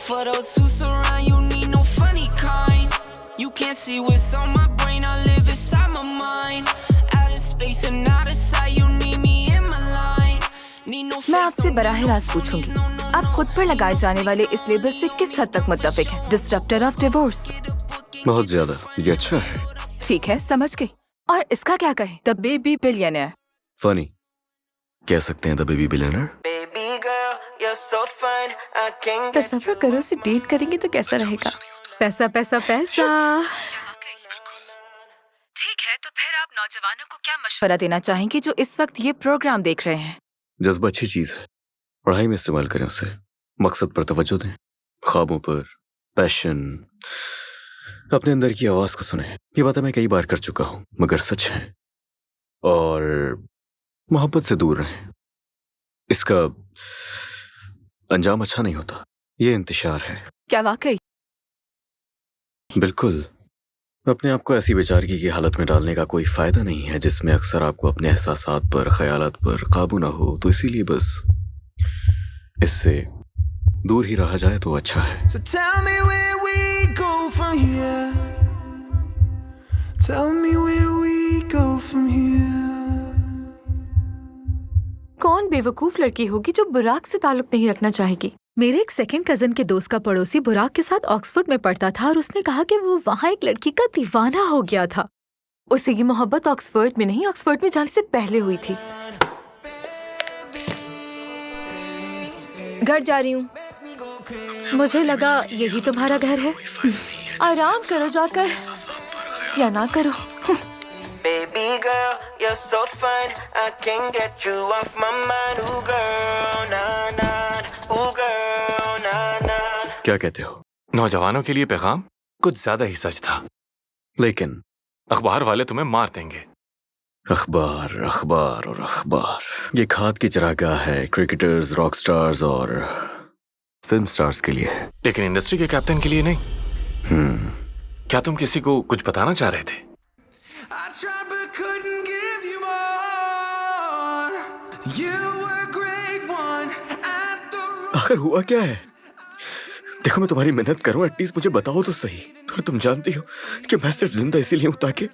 For those who surround you, need no funny kind. You can't see what's on my brain, I live inside my mind. Out of space and out of sight, you need me in my line. Need no मैं आपसे बराह रास्त पूछूंगी, आप खुद पर लगाए जाने वाले इस लेबल से किस हद तक मुत्तफिक हैं? Disruptor of divorce. बहुत ज्यादा। ये अच्छा है। ठीक है, समझ गई। और इसका क्या कहें? The baby billionaire. फनी कह सकते हैं, द बेबी बिलियनर। तसव्वुर करो से डेट करेंगे तो कैसा रहेगा? पैसा पैसा पैसा। ठीक है, तो फिर आप नौजवानों को क्या मशवरा देना चाहेंगे जो इस वक्त ये प्रोग्राम देख रहे हैं? जज्बा अच्छी चीज है, पढ़ाई में इस्तेमाल करें उसे, मकसद पर तवज्जो दें, ख्वाबों पर, पैशन, अपने अंदर की आवाज को सुने। ये बातें मैं कई बार कर चुका हूं, मगर सच है। और मोहब्बत से दूर रहें, इसका अंजाम अच्छा नहीं होता। ये इंतशार है। क्या वाकई? बिल्कुल। अपने आप को ऐसी बेचारगी की हालत में डालने का कोई फायदा नहीं है जिसमें अक्सर आपको अपने एहसासात पर, ख्यालात पर काबू ना हो। तो इसीलिए बस इससे दूर ही रहा जाए तो अच्छा है। So tell me where we go from here. Tell me where we go from here. कौन बेवकूफ लड़की होगी जो बुराक से ताल्लुक नहीं रखना चाहेगी? मेरे एक सेकंड कजन के दोस्त का पड़ोसी बुराक के साथ ऑक्सफोर्ड में पढ़ता था और उसने कहा कि वो वहाँ एक लड़की का दीवाना हो गया था। उसे ये मोहब्बत ऑक्सफोर्ड में नहीं, ऑक्सफोर्ड में जाने से पहले हुई थी। घर जा रही हूँ। मुझे लगा यही तुम्हारा घर है। आराम करो जाकर, या ना करो। Baby girl, you're so fine. I can't get you off my mind. Ooh girl, nah nah. Ooh girl, nah nah. क्या कहते हो? नौजवानों के लिए पैगाम कुछ ज्यादा ही सच था, लेकिन अखबार वाले तुम्हें मार देंगे। अखबार अखबार और अखबार ये खाद की चरागाह है क्रिकेटर्स, रॉक स्टार्स और फिल्म स्टार्स के लिए है, लेकिन इंडस्ट्री के कैप्टन के लिए नहीं। क्या तुम किसी को कुछ बताना चाह रहे थे? I tried but couldn't give you more. You were a great one at the आखिर हुआ क्या है? देखो, मैं तुम्हारी मेहनत करूं, एटलीस्ट मुझे बताओ तो सही। और तुम जानती हो कि मैं सिर्फ जिंदा इसीलिए हूं ताकि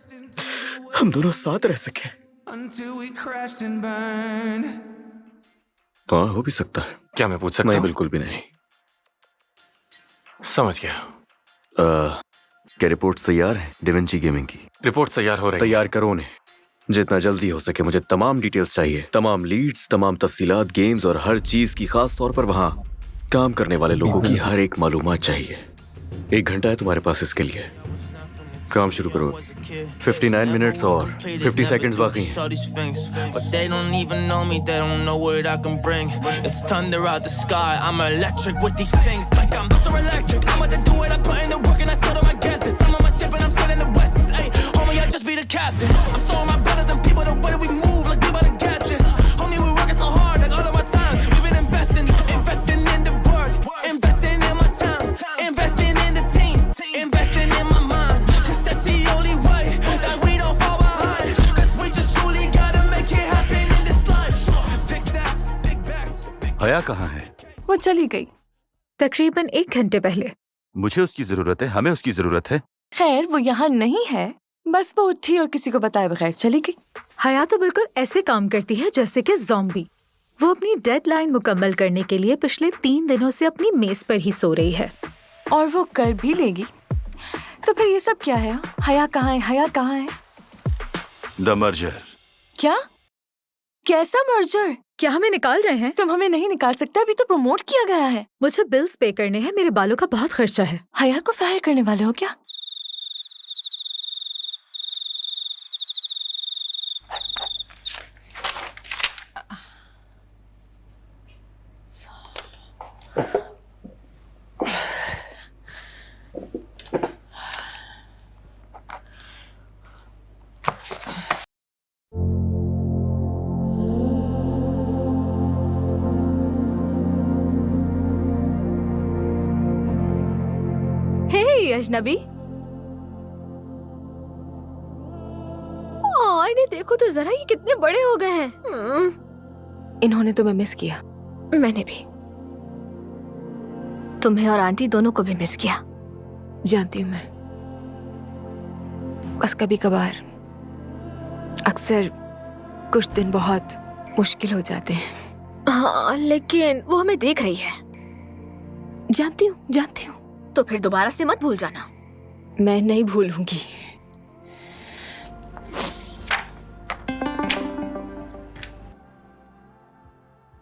हम दोनों साथ रह सकें। until we crashed and burned. हाँ, हो भी सकता है। क्या मैं पूछ सकता नहीं, हूँ? बिल्कुल भी नहीं। समझ गया। क्या रिपोर्ट्स तैयार हैं डिविंची गेमिंग की? रिपोर्ट तैयार हो रही है। तैयार करो उन्हें, जितना जल्दी हो सके। मुझे तमाम डिटेल्स चाहिए, तमाम लीड्स, तमाम तफसीलात, गेम्स और हर चीज की, खास तौर पर वहाँ काम करने वाले लोगों की हर एक मालूमात चाहिए। 1 घंटा है तुम्हारे पास इसके लिए। काम शुरू करो। 59 मिनट्स और 50 सेकंड्स बाकी हैं। But they don't even know me, they don't know what I can bring. It's thunder out the sky, I'm electric with these things. Like I'm so electric, I'm about to do it, I put in the work and I still don't get this. I'm on my ship and I'm still in the west. Ay, homie, I just be the captain. I'm showing my brothers and people the way that we move, like we about to get this. Homie, we working so hard, like all of our time. We've been investing in the work, investing in my time, investing in the team, investing in my mind. Cause that's the only way that we don't fall behind. Cause we just truly gotta make it happen in this life. Big stacks, big bags, big हया कहाँ है? वो चली गई तकरीबन 1 घंटे पहले। मुझे उसकी जरूरत है, हमें उसकी जरूरत है। खैर, वो यहाँ नहीं है, बस वो उठी और किसी को बताए बगैर चली गई। हया तो बिल्कुल ऐसे काम करती है जैसे कि ज़ॉम्बी। वो अपनी डेडलाइन मुकम्मल करने के लिए पिछले 3 दिनों से अपनी मेज पर ही सो रही है, और वो कर भी लेगी। तो फिर ये सब क्या है? हया कहाँ है? हया कहाँ है? The merger. क्या? कैसा मर्जर? क्या हमें निकाल रहे हैं? तुम हमें नहीं निकाल सकते, अभी तो प्रमोट किया गया है। मुझे बिल्स पे करने हैं, मेरे बालों का बहुत खर्चा है। हया को फायर करने वाले हो क्या? अजनबी, इन्हें देखो तो जरा, ये कितने बड़े हो गए हैं। इन्होंने तुम्हें मिस किया। मैंने भी। तुम्हें और आंटी दोनों को भी मिस किया। जानती हूँ मैं, बस कभी कभार अक्सर कुछ दिन बहुत मुश्किल हो जाते हैं। हाँ, लेकिन वो हमें देख रही है। जानती हूँ। तो फिर दोबारा से मत भूल जाना। मैं नहीं भूलूंगी।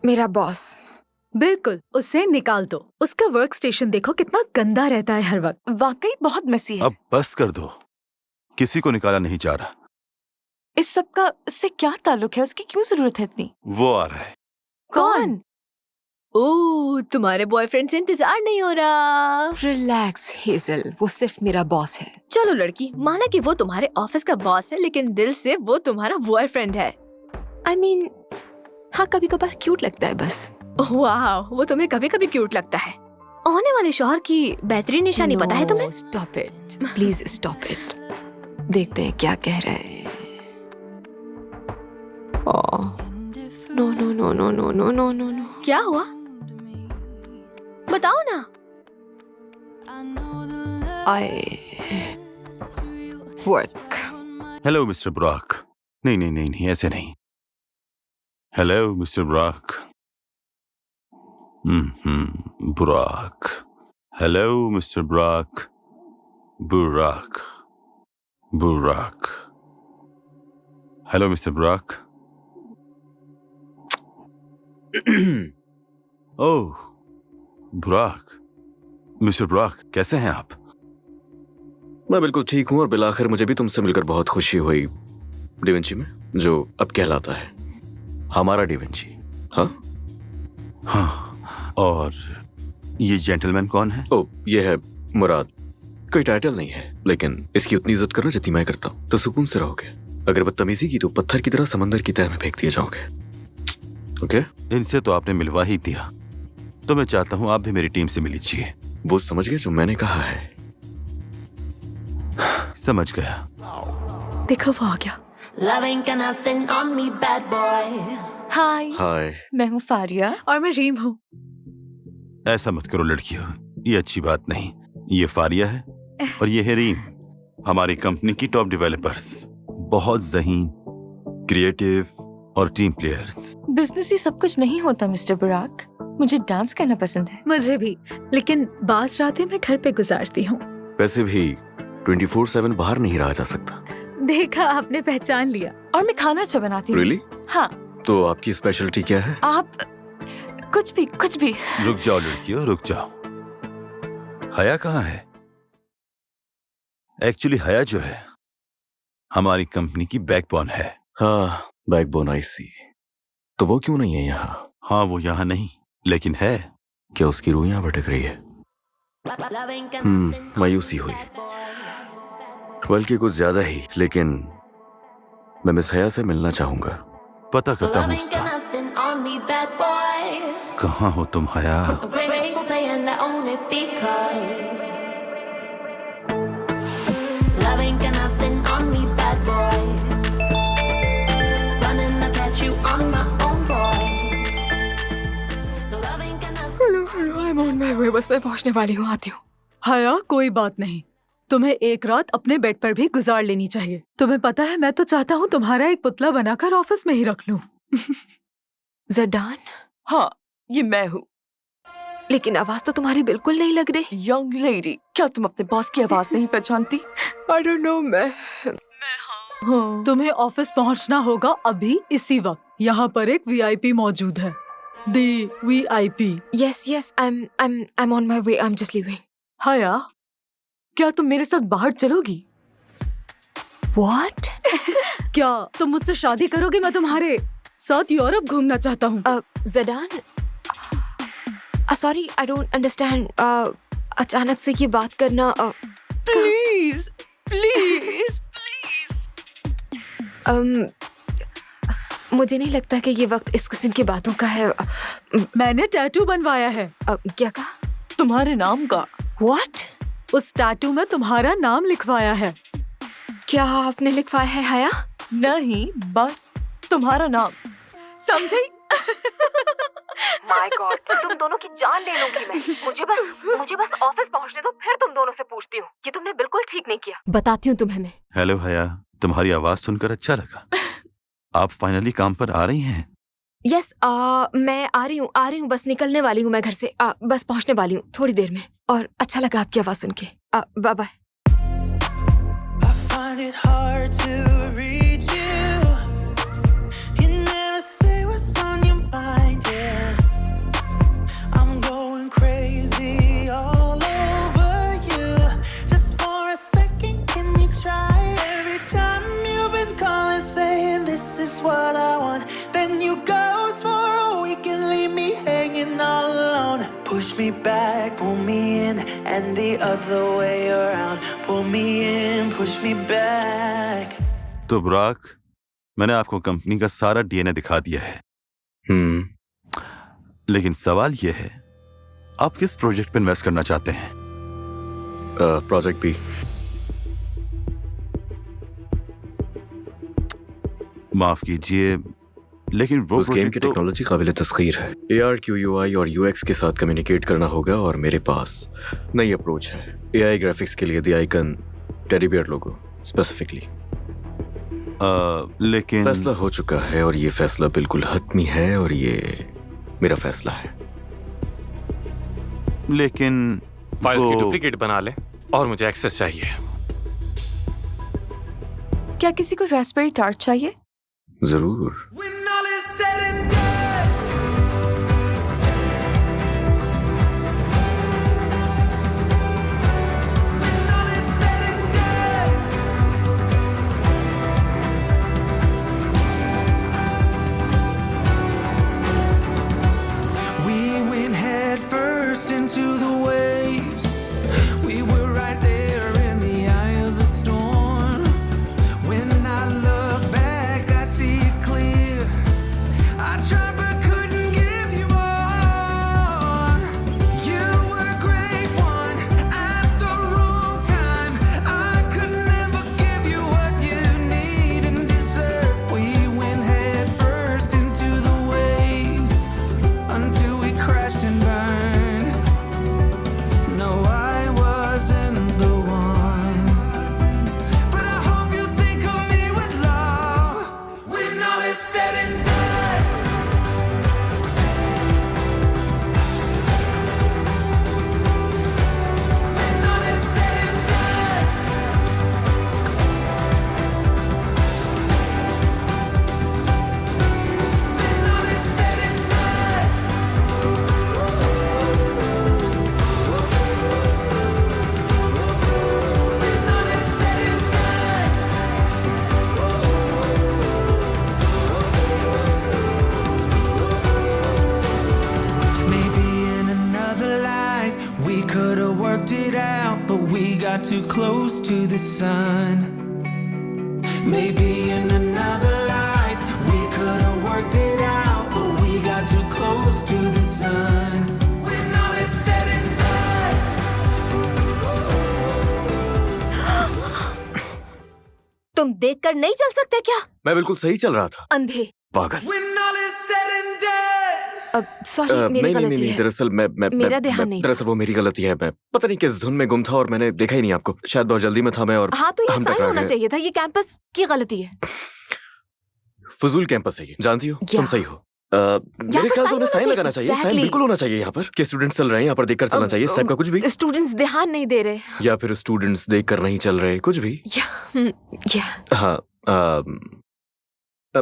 मेरा बॉस। बिल्कुल, उसे निकाल दो। उसका वर्क स्टेशन देखो कितना गंदा रहता है हर वक्त। वाकई बहुत मेसी है। अब बस कर दो, किसी को निकाला नहीं जा रहा। इस सब का इससे क्या ताल्लुक है? उसकी क्यों जरूरत है इतनी? वो आ रहा है। कौन? ओह, तुम्हारे बॉयफ्रेंड से इंतजार नहीं हो रहा। रिलैक्स हेजल, वो सिर्फ मेरा बॉस है। चलो लड़की, माना कि वो तुम्हारे ऑफिस का बॉस है, लेकिन दिल से वो तुम्हारा बॉयफ्रेंड है। I mean, हाँ, कभी कभार क्यूट लगता है बस। वाह, वो तुम्हें कभी कभी क्यूट लगता है। होने वाले शौहर की बेहतरीन निशानी पता है तुम्हें? Stop it, please stop it. देखते हैं क्या कह रहे हैं। No no no no no no no no no. क्या हुआ? बताओ ना। I work. Hello mister Brock. नहीं नहीं नहीं नहीं, ऐसे नहीं। Hello mister Brock. Brock. Hello mister Brock. Burak. Burak. Hello mister Brock. Oh Brock. Mister Brock, कैसे हैं आप? मैं बिल्कुल ठीक हूँ और बिलाखिर मुझे भी तुमसे मिलकर बहुत खुशी हुई डिविंची में, जो अब कहलाता है हमारा डिविंची। हाँ हाँ, और ये जेंटलमैन कौन है? ओ, ये है मुराद। कोई टाइटल नहीं है, लेकिन इसकी उतनी इज्जत करना जितनी मैं करता हूँ तो सुकून से रहोगे। अगर बदतमीजी की तो पत्थर की तरह समंदर की तह में फेंक दिए जाओगे। ओके? इनसे तो आपने मिलवा ही दिया, तो मैं चाहता हूँ आप भी मेरी टीम से मिल लीजिए। वो समझ गए जो मैंने कहा है? समझ गया। देखो वो आ गया। Love ain't got nothing on me, bad boy. हाय, हाय। मैं हूँ फारिया। और मैं रीम हूँ। ऐसा मत करो लड़कियों, ये अच्छी बात नहीं। ये फारिया है और ये है रीम, हमारी कंपनी की टॉप डेवलपर्स। बहुत ज़हीन, क्रिएटिव और टीम प्लेयर्स। बिजनेस ही सब कुछ नहीं होता मिस्टर बुराक। मुझे डांस करना पसंद है। मुझे भी, लेकिन बास रातें मैं घर पे गुजारती हूँ। वैसे भी 24/7 बाहर नहीं रहा जा सकता। देखा, आपने पहचान लिया। और मैं खाना अच्छा बनाती हूँ। Really? हाँ। तो आपकी स्पेशलिटी क्या है? आप कुछ भी। रुक जाओ लड़कियों, रुक जाओ। हया कहाँ है? एक्चुअली हया जो है हमारी कंपनी की बैकबोन है। हाँ, बैकबोन, आई सी। तो वो क्यों नहीं है यहाँ? हाँ, वो यहाँ नहीं, लेकिन है। क्या उसकी रूह यहाँ भटक रही है? मायूसी हुई, बल्कि कुछ ज्यादा ही। लेकिन मैं मिस हया से मिलना चाहूंगा। पता करता हूँ उसका। कहाँ हो तुम हया? I'm on my way, बस मैं पहुंचने वाली हूँ, आती हूँ। हया, कोई बात नहीं। तुम्हें एक रात अपने बेड पर भी गुजार लेनी चाहिए। तुम्हें पता है, मैं तो चाहता हूँ तुम्हारा एक पुतला बनाकर ऑफिस में ही रख लूं। जडान? हाँ, ये मैं हूँ। लेकिन आवाज तो तुम्हारी बिल्कुल नहीं लग रही। यंग लेडी, क्या तुम अपने बॉस की आवाज नहीं पहचानती? I don't know, मैं हाँ। तुम्हें ऑफिस पहुंचना होगा अभी, इसी वक्त। यहाँ पर एक VIP मौजूद है। दी VIP। Yes, I'm on my way, I'm just leaving. हया, क्या तुम मेरे साथ बाहर चलोगी? What? क्या तुम मुझसे शादी करोगे? मैं तुम्हारे साथ यूरोप घूमना चाहता हूँ। जडान, sorry, I don't understand. अचानक से ये बात करना। प्लीज। मुझे नहीं लगता कि ये वक्त इस किस्म की बातों का है। मैंने टैटू बनवाया है। क्या कहा? तुम्हारे नाम का। What? उस टैटू में तुम्हारा नाम लिखवाया है। क्या आपने लिखवाया है हया? नहीं, बस तुम्हारा नाम। समझी? माय गॉड, तुम दोनों की जान ले लूंगी मैं। मुझे बस ऑफिस पहुंचने दो, फिर तुम दोनों से पूछती हूँ। ये तुमने बिल्कुल ठीक नहीं किया। बताती हूँ तुम्हें मैं। हेलो हया, तुम्हारी आवाज सुनकर अच्छा लगा। आप फाइनली काम पर आ रही हैं? यस, मैं आ रही हूँ, बस निकलने वाली हूँ मैं घर से। बस पहुंचने वाली हूँ थोड़ी देर में। और अच्छा लगा आपकी आवाज सुन के। Bye bye. I find it hard to read you. You never say what's on your mind, yeah. I'm going crazy all over you. Just for a second, can you try? Every time you've been calling, saying this is what I want, then you ghost for a week and leave me hanging all alone. Push me back, pull me in, and the other way around. Pull me in, push me back. तो बुराक, मैंने आपको company का सारा DNA दिखा दिया है। लेकिन सवाल यह है, आप किस प्रोजेक्ट पे इन्वेस्ट करना चाहते हैं? Project B. माफ कीजिए, लेकिन वो उस गेम की प्रोजेक्ट तो टेक्नोलॉजी काबिल तस्खीर है। ARQUI और UX के साथ कम्युनिकेट करना होगा और मेरे पास नई अप्रोच है। AI ग्राफिक्स के लिए the icon teddy bear logo specifically. लेकिन फैसला हो चुका है और ये फैसला बिल्कुल हतमी है और ये मेरा फैसला है। लेकिन फाइल्स की वो- डुप्लीकेट बना ले और मुझे एक्सेस चाहिए। क्या किसी को रास्पबेरी टार्ट चाहिए? जरूर। When all is said and done, when all is said and done, we went head first into the waves. We were right there in the eye of the storm. When I look back, I see it clear. I tried but couldn't give you more. You were a great one at the wrong time. I could never give you what you need and deserve. We went head first into the waves until we crashed and burned. No, I wasn't the one, but I hope you think of me with love when all is said and done. When all is said and done. When all is said and done. When all is said and done. Maybe in another life we could have worked it out, but we got too close to the sun. Maybe in another life we could have worked it out, but we got too close to the sun. When all is said and done. तुम देखकर नहीं चल सकते क्या? मैं बिल्कुल सही चल रहा था। अंधे। पागल। When all is said and done. Sorry, मेरी नहीं गलती है। दरअसल मेरा ध्यान नहीं था। दरअसल वो मेरी गलती है। मैं पता नहीं किस धुन में गुम था और मैंने देखा ही नहीं आपको। शायद बहुत जल्दी में था मैं और हाँ, तो ये हम साइन टकरा होना गए। चाहिए था। ये कैंपस की गलती है। फजूल कैंपस है ये, जानती हो? तुम या। सही हो। मेरे ख्याल से उन्हें साइन लगाना चाहिए। Sign Exactly. बिल्कुल होना चाहिए यहाँ पर कि स्टूडेंट्स चल रहे हैं, यहाँ पर देखकर चलना चाहिए। इस टाइप का कुछ भी, स्टूडेंट्स ध्यान नहीं दे रहे। या फिर स्टूडेंट्स देखकर नहीं चल रहे, कुछ भी। या हाँ,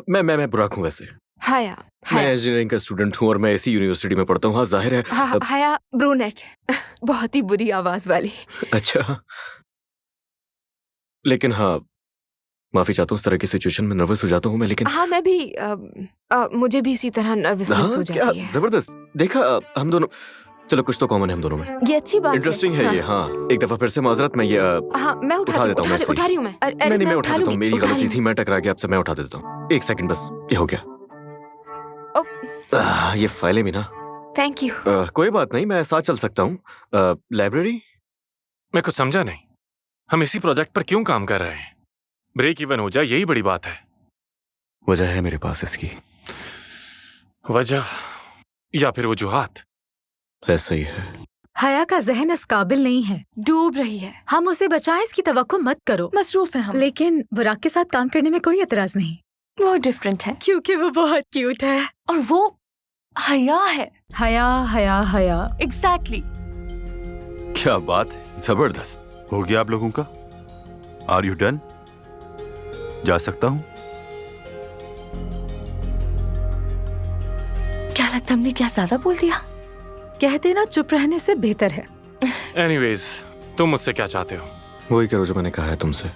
मैं बुराक हूँ वैसे। हाया मैं इंजीनियरिंग का स्टूडेंट हूँ और मैं इसी यूनिवर्सिटी में पढ़ता हूँ। हाँ, जाहिर है। हाया ब्रूनेट, बहुत ही बुरी आवाज वाली। अच्छा, लेकिन हाँ, माफी चाहता हूँ, इस तरह की सिचुएशन में नर्वस हो जाता हूँ मैं। लेकिन हाँ, मैं भी मुझे भी इसी तरह नर्वसनेस हो क्या जाती है। जबरदस्त। देखा, हम दोनों, चलो कुछ तो कॉमन है हम दोनों में। ये अच्छी बात है। इंटरेस्टिंग है ये। हाँ, एक दफा फिर से माजरत, मैं ये हाँ, मैं उठा देता हूँ मैं उठा रही हूँ मैं। अरे, नहीं, मैं उठा देता हूँ। मेरी उठा गलती लूंगी। थी, मैं टकरा गया आपसे। मैं उठा देता हूँ। एक सेकंड बस, ये हो गया। ये फाइलें भी ना। Thank you. कोई बात नहीं, मैं साथ चल सकता हूँ। लाइब्रेरी? मैं कुछ समझा नहीं, हम इसी प्रोजेक्ट पर क्यों काम कर रहे हैं? ब्रेक इवन हो जाए, यही बड़ी बात है। वजह है मेरे पास इसकी। वजह? या फिर वजूहात? ऐसा ही है। हया का जहन इस काबिल नहीं है। डूब रही है। हम उसे बचाएं इसकी तवक्को मत करो। मसरूफ है हम। लेकिन बुराक के साथ काम करने में कोई एतराज नहीं, वो डिफरेंट है क्योंकि वो बहुत क्यूट है। और वो हया है। हया हया हया। एग्जैक्टली। क्या बात है, जबरदस्त। हो गया आप लोगों का? Are you done? जा सकता हूं? क्या लगता हमने क्या ज्यादा बोल दिया? कहते ना चुप रहने से बेहतर है। एनीवेज, तुम मुझसे क्या चाहते हो? वही करो जो मैंने कहा है तुमसे।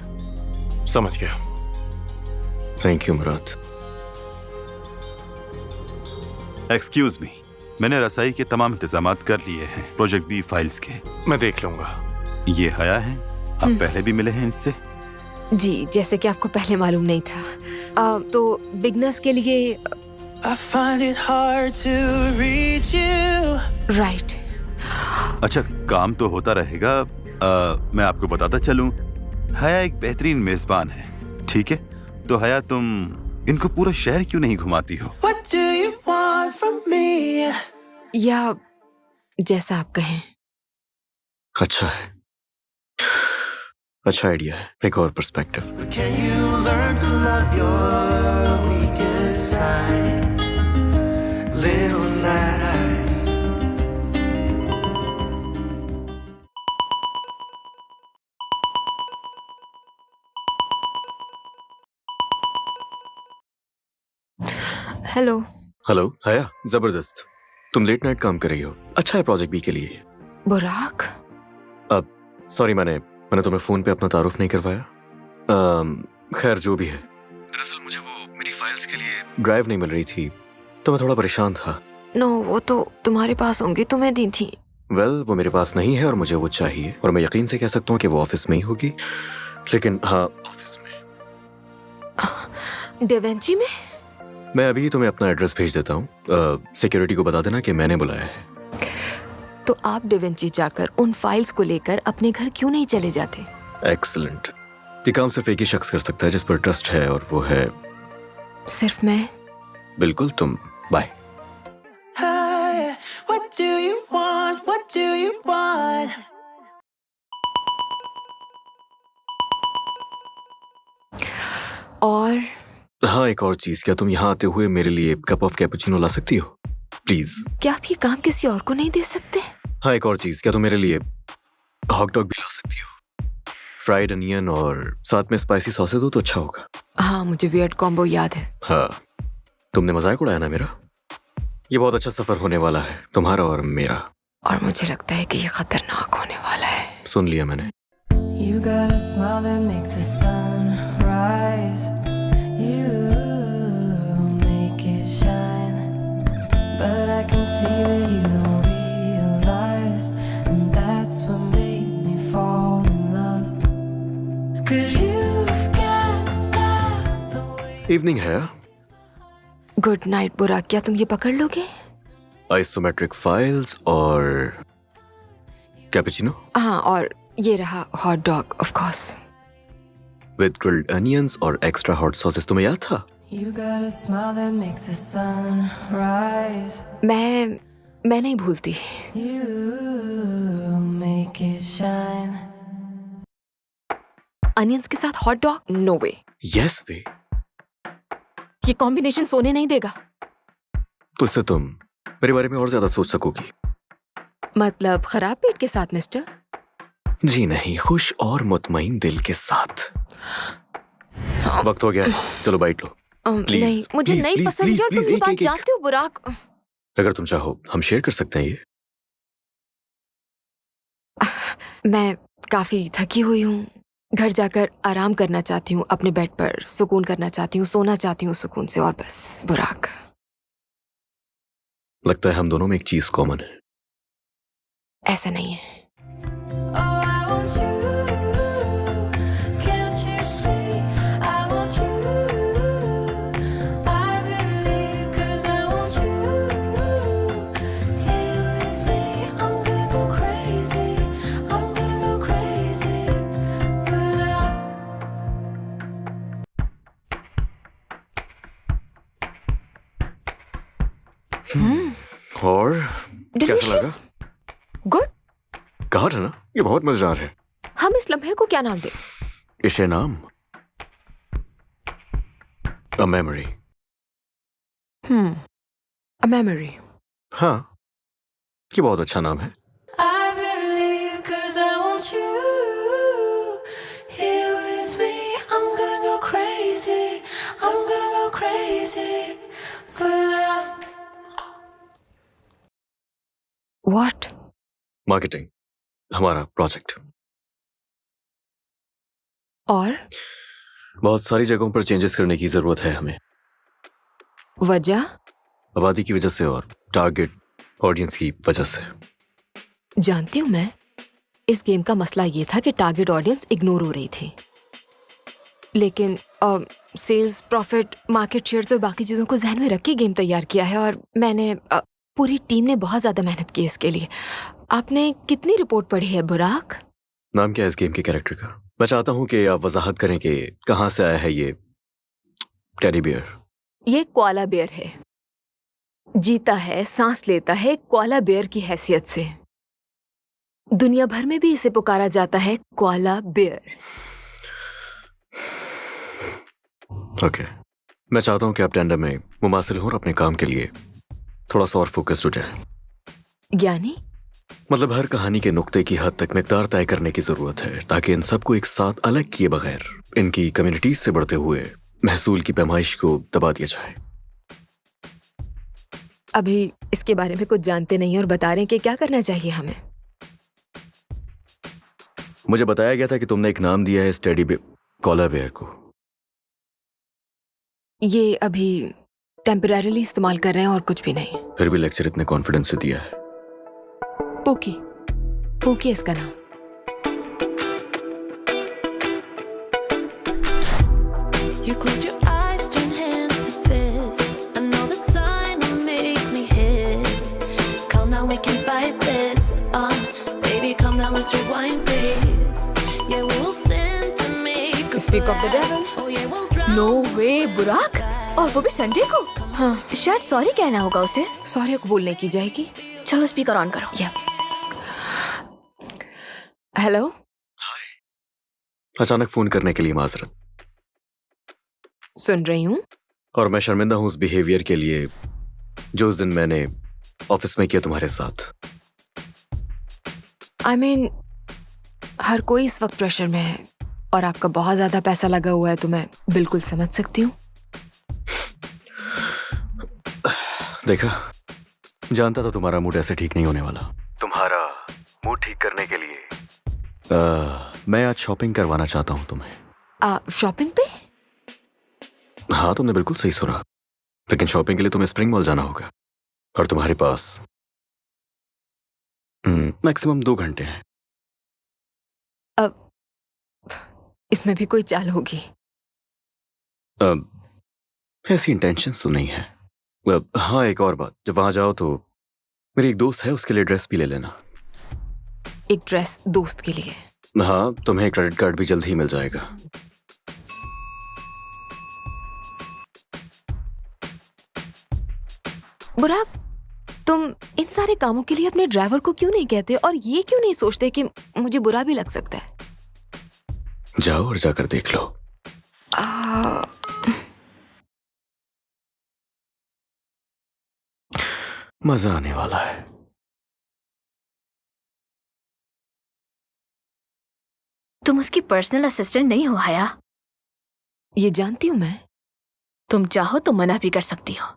समझ गया। Thank you Murad. Excuse me, मैंने रसाई के तमाम इंतजामात कर लिए हैं प्रोजेक्ट बी फाइल्स के। मैं देख लूंगा। ये हया है, आप पहले भी मिले हैं इनसे? जी, जैसे कि आपको पहले मालूम नहीं था। तो बिगनर्स के लिए I find it hard to reach you. Right. अच्छा, काम तो होता रहेगा। मैं आपको बताता चलूं, हया एक बेहतरीन मेजबान है, ठीक है? तो हया, तुम इनको पूरा शहर क्यों नहीं घुमाती हो? What do you want from me? या जैसा आप कहें। अच्छा है, अच्छा आइडिया है। एक और perspective. Can you learn to love your weakest side? Little sad eyes. Hello. Hello हया, जबरदस्त। तुम लेट नाइट काम कर रही हो। अच्छा है प्रोजेक्ट बी के लिए। बुराक। अब सॉरी, मैंने तुम्हें फोन पे अपना तारुफ नहीं करवाया। खैर जो भी है, दरअसल मुझे वो मेरी फाइल्स के लिए ड्राइव नहीं मिल रही थी, तो मैं थोड़ा परेशान था। नो, वो तो तुम्हारे पास होंगी, तुम्हें दी थी। वेल, वो मेरे पास नहीं है और मुझे वो चाहिए, और मैं यकीन से कह सकता हूँ कि वो ऑफिस में ही होगी। लेकिन हाँ, ऑफिस में। डेवेंची में? मैं अभी तुम्हें अपना एड्रेस भेज देता हूँ। सिक्योरिटी को बता देना कि मैंने बुलाया है। तो आप डेवेंची जाकर उन फाइल्स को लेकर अपने घर क्यों नहीं चले जाते? एक्सीलेंट। ये काम सिर्फ एक ही शख्स कर सकता है जिस पर ट्रस्ट है, और वो है सिर्फ मैं। बिल्कुल तुम। Bye. Hi, what do you want? What do you want? और हाँ, एक और चीज, क्या तुम यहाँ आते हुए मेरे लिए कप ऑफ कैपुचिनो ला सकती हो प्लीज? क्या आप ये काम किसी और को नहीं दे सकते? हाँ, एक और चीज, क्या तुम मेरे लिए हॉट डॉग भी ला सकती हो? फ्राइड अनियन और साथ में स्पाइसी सॉसेज हो तो अच्छा होगा। हाँ, मुझे वियर्ड कॉम्बो याद है। हाँ, तुमने मजाक उड़ाया ना मेरा। ये बहुत अच्छा सफर होने वाला है, तुम्हारा और मेरा। और मुझे लगता है कि ये खतरनाक होने वाला है। सुन लिया मैंने। You got a smile that makes the sun rise. You make it shine. But I can see that you don't realize. And that's what made me fall in love. 'Cause you've got style the way. Evening है। Good night बुराक, क्या तुम ये पकड़ लोगे? Isometric files और cappuccino हाँ, और ये रहा hot dog of course. With grilled onions और एक्स्ट्रा हॉट सॉसेस। तुम्हें याद था? You got a smile that makes the sun rise. मैं नहीं भूलती। You make it shine. Onions के साथ हॉट डॉग? नो वे। यस वे। ये कॉम्बिनेशन सोने नहीं देगा। तो इससे तुम मेरे बारे में और ज्यादा सोच सकोगी। मतलब खराब पेट के साथ मिस्टर? जी नहीं, खुश और मुतमईन दिल के साथ। वक्त हो गया, चलो बाइट लो। Please, नहीं, मुझे please, नहीं please, पसंद please, यार, तुम please, ये एक, बात एक, एक। जानते हो बुराक। अगर तुम चाहो हम शेयर कर सकते हैं ये। मैं काफी थकी हुई हूँ, घर जाकर आराम करना चाहती हूँ, अपने बेड पर सुकून करना चाहती हूँ, सोना चाहती हूँ सुकून से, और बस। बुराक, लगता है हम दोनों में एक चीज कॉमन है। ऐसा नहीं है। Oh, I want you. Can't you see? I want you. I believe 'cause I want you. Here with me, I'm gonna go crazy. I'm gonna go crazy for love. और कैसा डिलीशियस, लगा? Good. कहा था ना, ये बहुत मजेदार है। हम इस लम्हे को क्या नाम दें? इसे नाम अ मेमोरी। A memory. हाँ, ये बहुत अच्छा नाम है। I better leave 'cause I want you here with me. I'm gonna go crazy. I'm gonna go crazy for love. What? Marketing, हमारा प्रोजेक्ट। और बहुत सारी जगहों पर चेंजेस करने की जरूरत है हमें। वजह? आबादी की वजह से और टारगेट ऑडियंस की वजह से। जानती हूँ मैं, इस गेम का मसला ये था कि टारगेट ऑडियंस इग्नोर हो रही थी, लेकिन सेल्स, प्रॉफिट, मार्केट शेयर्स और बाकी चीज़ों को जहन में रख के गेम तैयार किया है। और मैंने पूरी टीम ने बहुत ज़्यादा मेहनत की इसके लिए। आपने कितनी रिपोर्ट पढ़ी है बुराक? नाम क्या है इस गेम के कैरेक्टर का? मैं चाहता हूँ कि आप वजाहत करें कि कहाँ से आया है ये टेडी बियर। ये कोआला बेयर है, जीता है, सांस लेता है कोआला बेयर की हैसियत से। दुनिया भर में भी इसे पुकारा जाता है कोआला बेयर। ओके, मैं चाहता हूँ कि आप टेंडर में मुमासिल हो और अपने काम के लिए थोड़ा सा और फोकस्ड हो जाए। यानी मतलब हर कहानी के नुक्ते की हद तक मिकदार तय करने की जरूरत है, ताकि इन सबको एक साथ अलग किए बगैर इनकी कम्युनिटीज से बढ़ते हुए महसूल की पैमाइश को दबा दिया जाए। अभी इसके बारे में कुछ जानते नहीं और बता रहे हैं कि क्या करना चाहिए हमें। मुझे बताया गया था कि तुमने एक नाम दिया है इस टेडी कोआला बेयर को। ये अभी टेम्परेरीली इस्तेमाल कर रहे हैं और कुछ भी नहीं। फिर भी लेक्चर इतने कॉन्फिडेंस से दिया है। पोकी, पोकी इसका नाम। You close your eyes, turn hands to fists. I know that sign will make me hit. Come now, we can fight this. Baby, come now, let's rewind this. Yeah, we'll sin to make us Speak of the last. devil. Oh yeah, we'll drown no the way Burak, और वो भी Sunday को। हाँ, शायद sorry कहना होगा उसे। Sorry कबूल नहीं की जाएगी। चलो स्पीकर ऑन करो। या हेलो। अचानक फोन करने के लिए माजरत, सुन रही हूँ। और मैं शर्मिंदा हूँ उस बिहेवियर के लिए जो उस दिन मैंने ऑफिस में किया तुम्हारे साथ। I mean, हर कोई इस वक्त प्रेशर में है और आपका बहुत ज्यादा पैसा लगा हुआ है, तो मैं बिल्कुल समझ सकती हूँ। देखा, जानता था तुम्हारा मूड ऐसे ठीक नहीं होने वाला। तुम्हारा मूड ठीक करने के लिए मैं आज शॉपिंग करवाना चाहता हूँ तुम्हें। शॉपिंग पे? हाँ, तुमने बिल्कुल सही सुना, लेकिन शॉपिंग के लिए तुम्हें स्प्रिंग मॉल जाना होगा और तुम्हारे पास मैक्सिमम 2 घंटे हैं। अब इसमें भी कोई चाल होगी? ऐसी इंटेंशंस तो नहीं है। हाँ, एक और बात, जब वहां जाओ तो मेरी एक दोस्त है, उसके लिए ड्रेस भी ले लेना। एक ड्रेस दोस्त के लिए? हाँ, तुम्हें क्रेडिट कार्ड भी जल्द ही मिल जाएगा। बुराक, तुम इन सारे कामों के लिए अपने ड्राइवर को क्यों नहीं कहते और ये क्यों नहीं सोचते कि मुझे बुरा भी लग सकता है? जाओ और जाकर देख लो। मजा आने वाला है। तुम उसकी पर्सनल असिस्टेंट नहीं हो हया। ये जानती हूँ मैं। तुम चाहो तो मना भी कर सकती हो।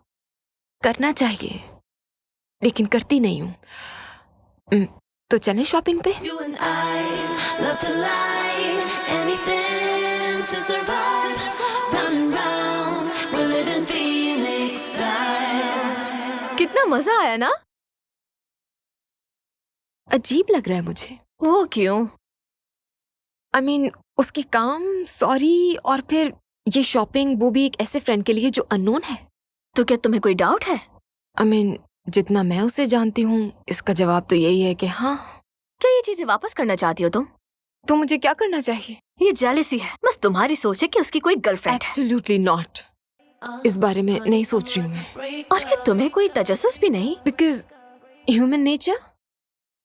करना चाहिए, लेकिन करती नहीं हूँ। तो चलें शॉपिंग पे? You and I love to lie, anything to survive. Round and round, we're living Phoenix style. कितना मजा आया ना? अजीब लग रहा है मुझे। वो क्यों? I mean, उसके काम, सॉरी, और फिर ये शॉपिंग, वो भी एक ऐसे फ्रेंड के लिए जो अननोन है। तो क्या तुम्हें कोई डाउट है? I mean, जितना मैं उसे जानती हूँ, इसका जवाब तो यही है कि हाँ। क्या ये चीजें वापस करना चाहती हो तुम? तो मुझे क्या करना चाहिए? ये जेलसी है, बस तुम्हारी सोच है कि उसकी कोई गर्लफ्रेंड है। Absolutely not. इस बारे में नहीं सोच रही हूँ मैं, और क्या तुम्हें कोई तजस्सुस भी नहीं? Because human nature.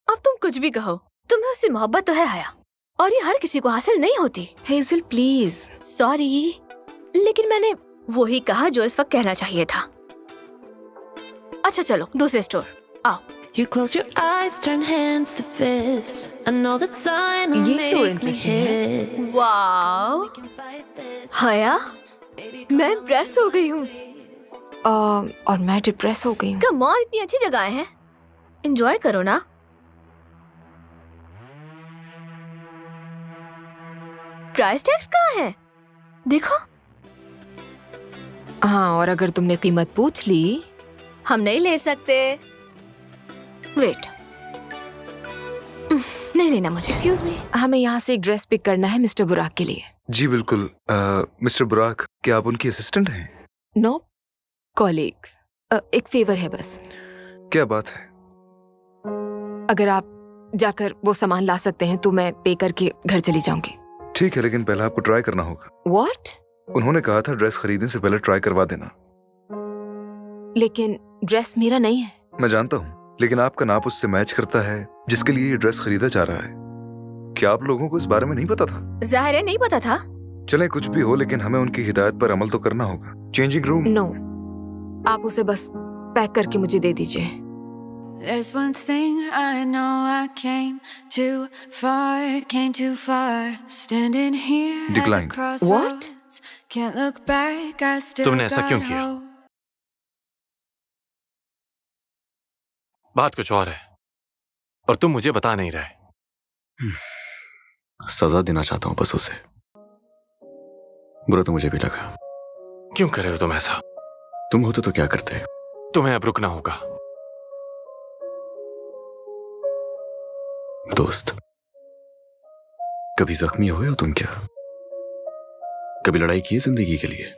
अब तुम कुछ भी कहो, तुम्हें उससे मोहब्बत तो है हया, और ये हर किसी को हासिल नहीं होती। Hazel please. सॉरी, लेकिन मैंने वही कहा जो इस वक्त कहना चाहिए था। अच्छा चलो दूसरे स्टोर आओ। You close your eyes, turn hands to fists. I know that sign will ये तो make me interesting है। hit. वाओ हया, मैं इम्प्रेस हो गई हूँ। और मैं डिप्रेस हो गई हूँ। कम ऑन, इतनी अच्छी जगह है, एंजॉय करो ना। प्राइस टैग्स कहाँ है? देखो। हाँ, और अगर तुमने कीमत पूछ ली। हम नहीं ले सकते। वेट, नहीं लेना मुझे। एक्सक्यूज मी, हमें यहाँ से एक ड्रेस पिक करना है मिस्टर बुराक के लिए। जी बिल्कुल। मिस्टर बुराक, क्या आप उनकी असिस्टेंट हैं? No, colleague. एक फेवर है बस। क्या बात है? अगर आप जाकर वो सामान ला सकते हैं तो मैं पे करके घर चली जाऊंगी। ठीक है, लेकिन पहले आपको ट्राई करना होगा। What? उन्होंने कहा था ड्रेस खरीदने से पहले ट्राई करवा देना। लेकिन ड्रेस मेरा नहीं है। मैं जानता हूँ, लेकिन आपका नाप उससे मैच करता है जिसके लिए ये ड्रेस खरीदा जा रहा है। क्या आप लोगों को इस बारे में नहीं पता था? जाहिर है नहीं पता था। चले कुछ भी हो, लेकिन हमें उनकी हिदायत पर अमल तो करना होगा। Changing room. नो, आप उसे बस पैक करके मुझे दे दीजिए। There's one thing I know, I came too far, standing here at the Decline. crossroads. Can't look back, I still तुमने ऐसा क्यों got किया? hope. बात कुछ और है और तुम मुझे बता नहीं रहे। सजा देना चाहता हूं बस उसे। बुरा तो मुझे भी लगा। क्यों कर रहे हो तुम ऐसा? तुम होते तो क्या करते? तुम्हें अब रुकना होगा। दोस्त, कभी जख्मी हुए हो तुम क्या? कभी लड़ाई की है जिंदगी के लिए?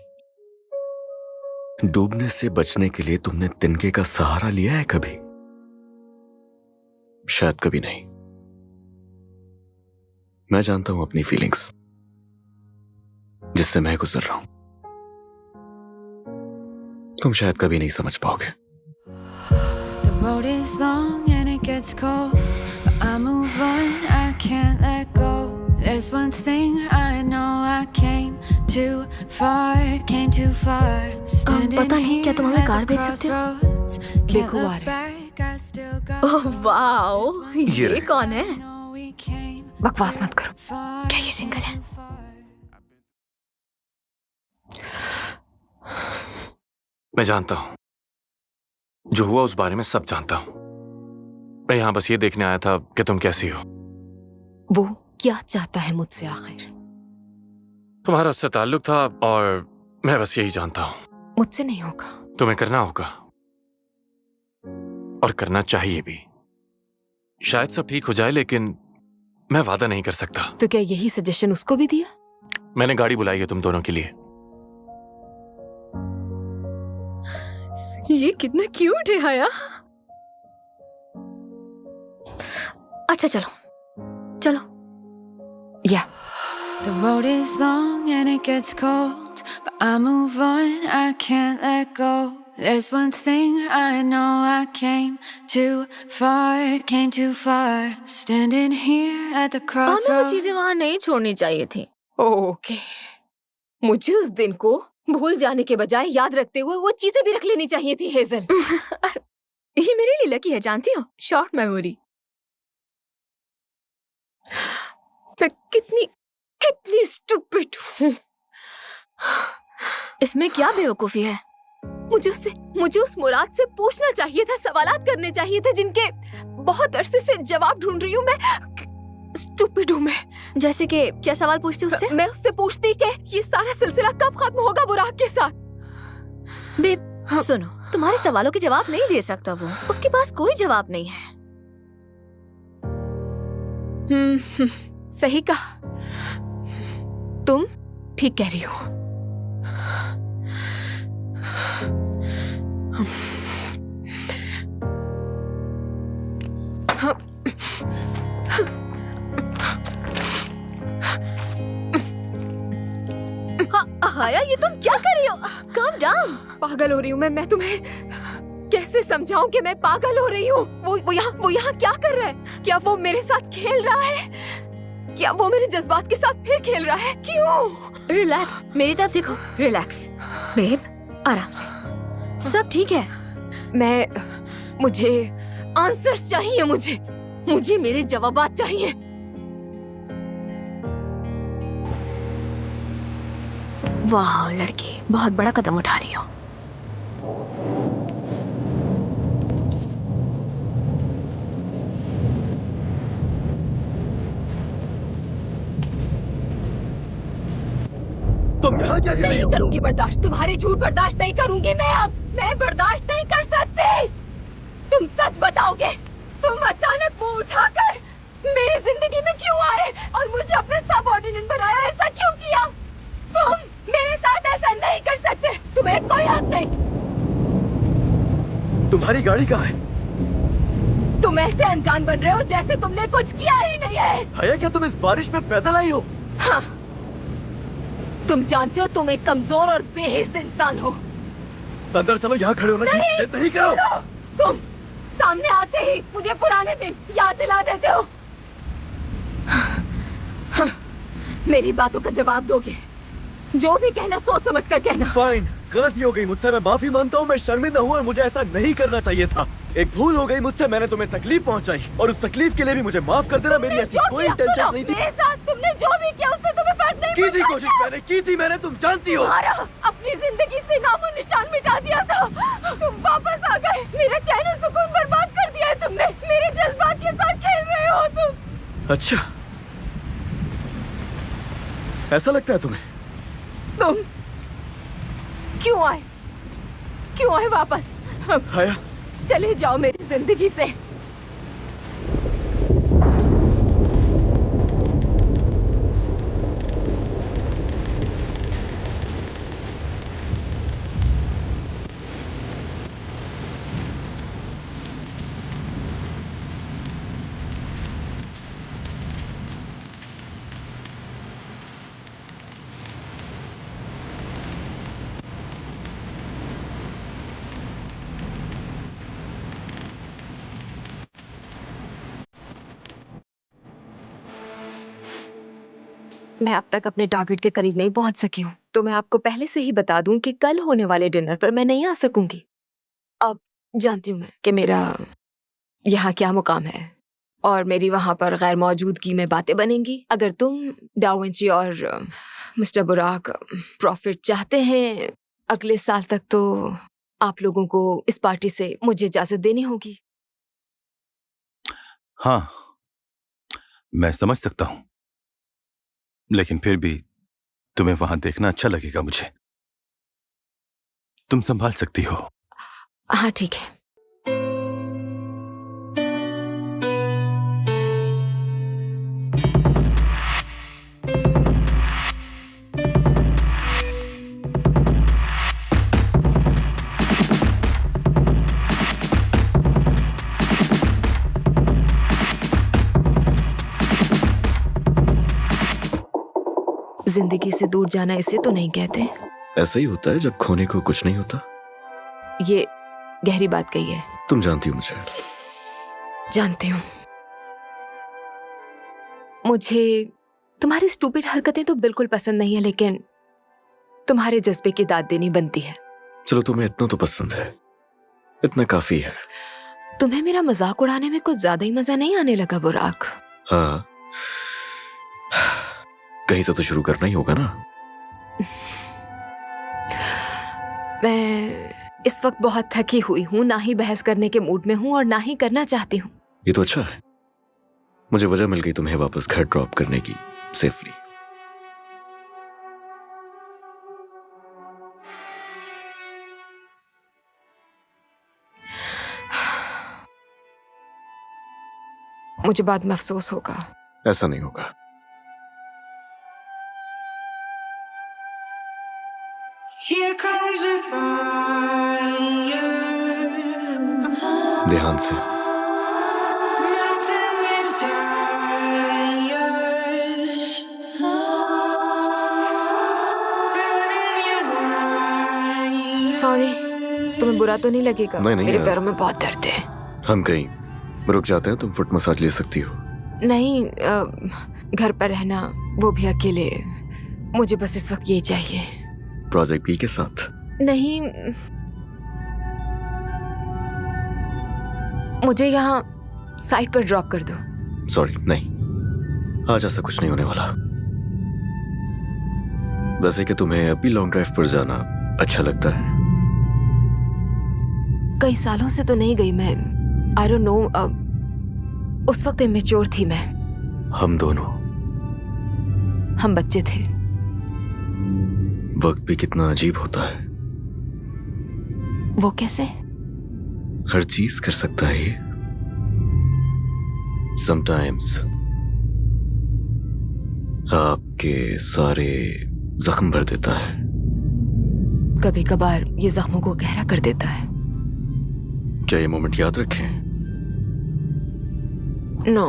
डूबने से बचने के लिए तुमने तिनके का सहारा लिया है कभी? शायद कभी नहीं। मैं जानता हूं अपनी फीलिंग्स, जिससे मैं गुजर रहा हूं। तुम शायद कभी नहीं समझ पाओगे। The road is long and it gets cold, but I move on, I can't let go. There's one thing I know, I came too far, standing पता नहीं, क्या तुम हमें here कार at भेज the सकते हो? crossroads. Can't देखो आ look रहे हैं। back, I still got oh wow, ये रहे। कौन है? know we came बकवास मत करो। far. क्या ये सिंगल है? मैं जानता हूं, जो हुआ उस बारे में सब जानता हूं। मैं यहां बस ये देखने आया था कि तुम कैसी हो। वो क्या चाहता है मुझसे आखिर? तुम्हारा उससे ताल्लुक था और मैं बस यही जानता हूं। मुझसे नहीं होगा। तुम्हें करना होगा और करना चाहिए भी। शायद सब ठीक हो जाए, लेकिन मैं वादा नहीं कर सकता। तो क्या यही सजेशन उसको भी दिया? मैंने गाड़ी बुलाई है तुम दोनों के लिए। ये कितना क्यूट है हया। अच्छा चलो चलो। या The road is long and it gets cold, but I move on, I can't let go. There's one thing I know, I came too far, standing here at the हमें वो crossroads. चीजें वहां नहीं छोड़नी चाहिए थी। ओके, मुझे उस दिन को भूल जाने के बजाय याद रखते हुए वो चीजें भी रख लेनी चाहिए थी हेजल। ये मेरे लिए लकी है, जानती हो, शॉर्ट मेमोरी। मैं कितनी स्टूपिड हूँ। इसमें क्या बेवकूफी है? मुझे उस मुराद से पूछना चाहिए था, सवालात करने चाहिए थे जिनके बहुत अरसे से जवाब ढूंढ रही हूँ मैं। स्टूपिड हूँ मैं। जैसे कि क्या सवाल पूछती उससे? मैं उससे पूछती कि ये सारा सिलसिला कब खत्म होगा बुराक के साथ। बेब सुनो, तुम्हारे सवालों के जवाब नहीं दे सकता वो। उसके पास कोई जवाब नहीं है। सही कहा, तुम ठीक कह रही हो। हाया, ये तुम क्या कर रही हो? Calm down. पागल हो रही हूँ मैं तुम्हें कैसे समझाऊं कि मैं पागल हो रही हूँ? वो यहाँ क्या कर रहा है? क्या वो मेरे साथ खेल रहा है? क्या वो मेरे जज्बात के साथ फिर खेल रहा है? क्यों? रिलैक्स, मेरी तरफ देखो। रिलैक्स बेब, आराम से, सब ठीक है। मुझे आंसर्स चाहिए। मुझे मेरे जवाबात चाहिए। वाह लड़की, बहुत बड़ा कदम उठा रही हो। तुम यहाँ क्या कर रही नहीं हो? करूंगी बर्दाश्त, तुम्हारे झूठ बर्दाश्त नहीं करूंगी मैं अब। मैं बर्दाश्त नहीं कर सकती। तुम सच बताओगे? तुम अचानक मुंह उठाकर मेरी जिंदगी में क्यों आए और मुझे अपने सबऑर्डिनेट बनाया? ऐसा क्यों किया? तुम मेरे साथ ऐसा नहीं कर सकते। तुम्हें कोई हक नहीं। तुम्हारी गाड़ी कहाँ है? तुम ऐसे अनजान बन रहे हो जैसे तुमने कुछ किया ही नहीं है। हया, क्या तुम इस बारिश में पैदल आई हो? हाँ, तुम जानते हो तुम एक कमजोर और बेहिस इंसान हो। अंदर चलो, यहाँ खड़े होना नहीं करो। तुम सामने आते ही मुझे पुराने दिन याद दिला देते हो। मेरी बातों का जवाब दोगे? जो भी कहना सोच समझ कर कहना। फाइन, गलती हो गई मुझसे, मैं माफी मानता हूँ। मैं शर्मिंदा हूँ और मुझे ऐसा नहीं करना चाहिए था। एक भूल हो गई मुझसे, मैंने तुम्हें तकलीफ पहुँचाई और उस तकलीफ के लिए भी मुझे माफ कर देना। मेरी ऐसी कोई इंटेंशन नहीं थी। मेरे साथ तुमने जो भी किया उससे तुम्हें फर्क नहीं की थी कोशिश, की थी मैंने, तुम जानती हो। अपनी जिंदगी से नामो निशान मिटा दिया था। तुम वापस आ गए, मेरा चैन और सुकून बर्बाद कर दिया है तुमने। मेरे जज्बात के साथ खेल रहे हो तुम। अच्छा, ऐसा लगता है तुम्हें? तुम क्यों आए वापस? हया, चले जाओ मेरी जिंदगी से। मैं अब तक अपने टारगेट के करीब नहीं पहुंच सकी हूँ, तो मैं आपको पहले से ही बता दूं कि कल होने वाले डिनर पर मैं नहीं आ सकूंगी। अब जानती हूँ मैं कि मेरा यहाँ क्या मुकाम है और मेरी वहां पर गैर मौजूदगी में बातें बनेंगी। अगर तुम, डाविंची और मिस्टर बुराक प्रॉफिट चाहते हैं अगले साल तक, तो आप लोगों को इस पार्टी से मुझे इजाजत देनी होगी। हाँ, मैं समझ सकता हूं, लेकिन फिर भी तुम्हें वहां देखना अच्छा लगेगा मुझे। तुम संभाल सकती हो। हाँ ठीक है। जिंदगी से दूर जाना इसे तो नहीं कहते। ऐसा ही होता है जब खोने को कुछ नहीं होता। ये गहरी बात कही है। तुम जानती हो मुझे। जानती हूँ। मुझे तुम्हारी स्टूपिड हरकतें तो बिल्कुल पसंद नहीं है, लेकिन तुम्हारे जज्बे की दाद देनी बनती है। चलो, तुम्हें इतना तो पसंद है, इतना काफी है। तुम्हें मेरा मजाक उड़ाने में कुछ ज्यादा ही मजा नहीं आने लगा बुराक? हाँ, कहीं से तो शुरू करना ही होगा ना। मैं इस वक्त बहुत थकी हुई हूँ, ना ही बहस करने के मूड में हूँ और ना ही करना चाहती हूँ। ये तो अच्छा है, मुझे वजह मिल गई तुम्हें वापस घर ड्रॉप करने की, सेफली। मुझे बाद में अफसोस होगा। ऐसा नहीं होगा। Here comes the fire. ध्यान से। Melting your tires. Burning बुरा तो नहीं लगेगा? नहीं, मेरे यार। पैरों में बहुत दर्द है। हम कहीं रुक जाते हैं, तुम फुट मसाज ले सकती हो। नहीं, घर पर रहना, वो भी अकेले। मुझे बस इस वक्त यही चाहिए। प्रोजेक्ट बी के साथ। नहीं, मुझे यहाँ साइड पर ड्रॉप कर दो। सॉरी, नहीं, आज ऐसा कुछ नहीं होने वाला। वैसे कि तुम्हें अभी लॉन्ग ड्राइव पर जाना अच्छा लगता है? कई सालों से तो नहीं गई मैं। आई डोंट नो, उस वक्त इमेच्योर थी मैं। हम दोनों, हम बच्चे थे। वक्त भी कितना अजीब होता है। वो कैसे? हर चीज कर सकता है ये। समटाइम्स आपके सारे जख्म भर देता है। कभी कभार ये जख्मों को गहरा कर देता है। क्या ये मोमेंट याद रखें? नो।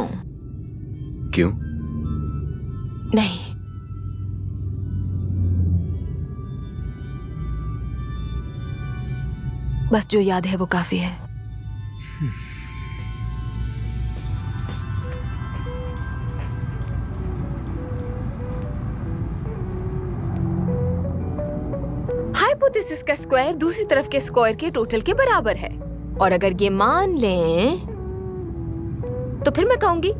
क्यों? नहीं। बस जो याद है वो काफी है। हाइपोथेसिस का स्क्वायर दूसरी तरफ के स्क्वायर के टोटल के बराबर है, और अगर ये मान लें तो फिर मैं कहूंगी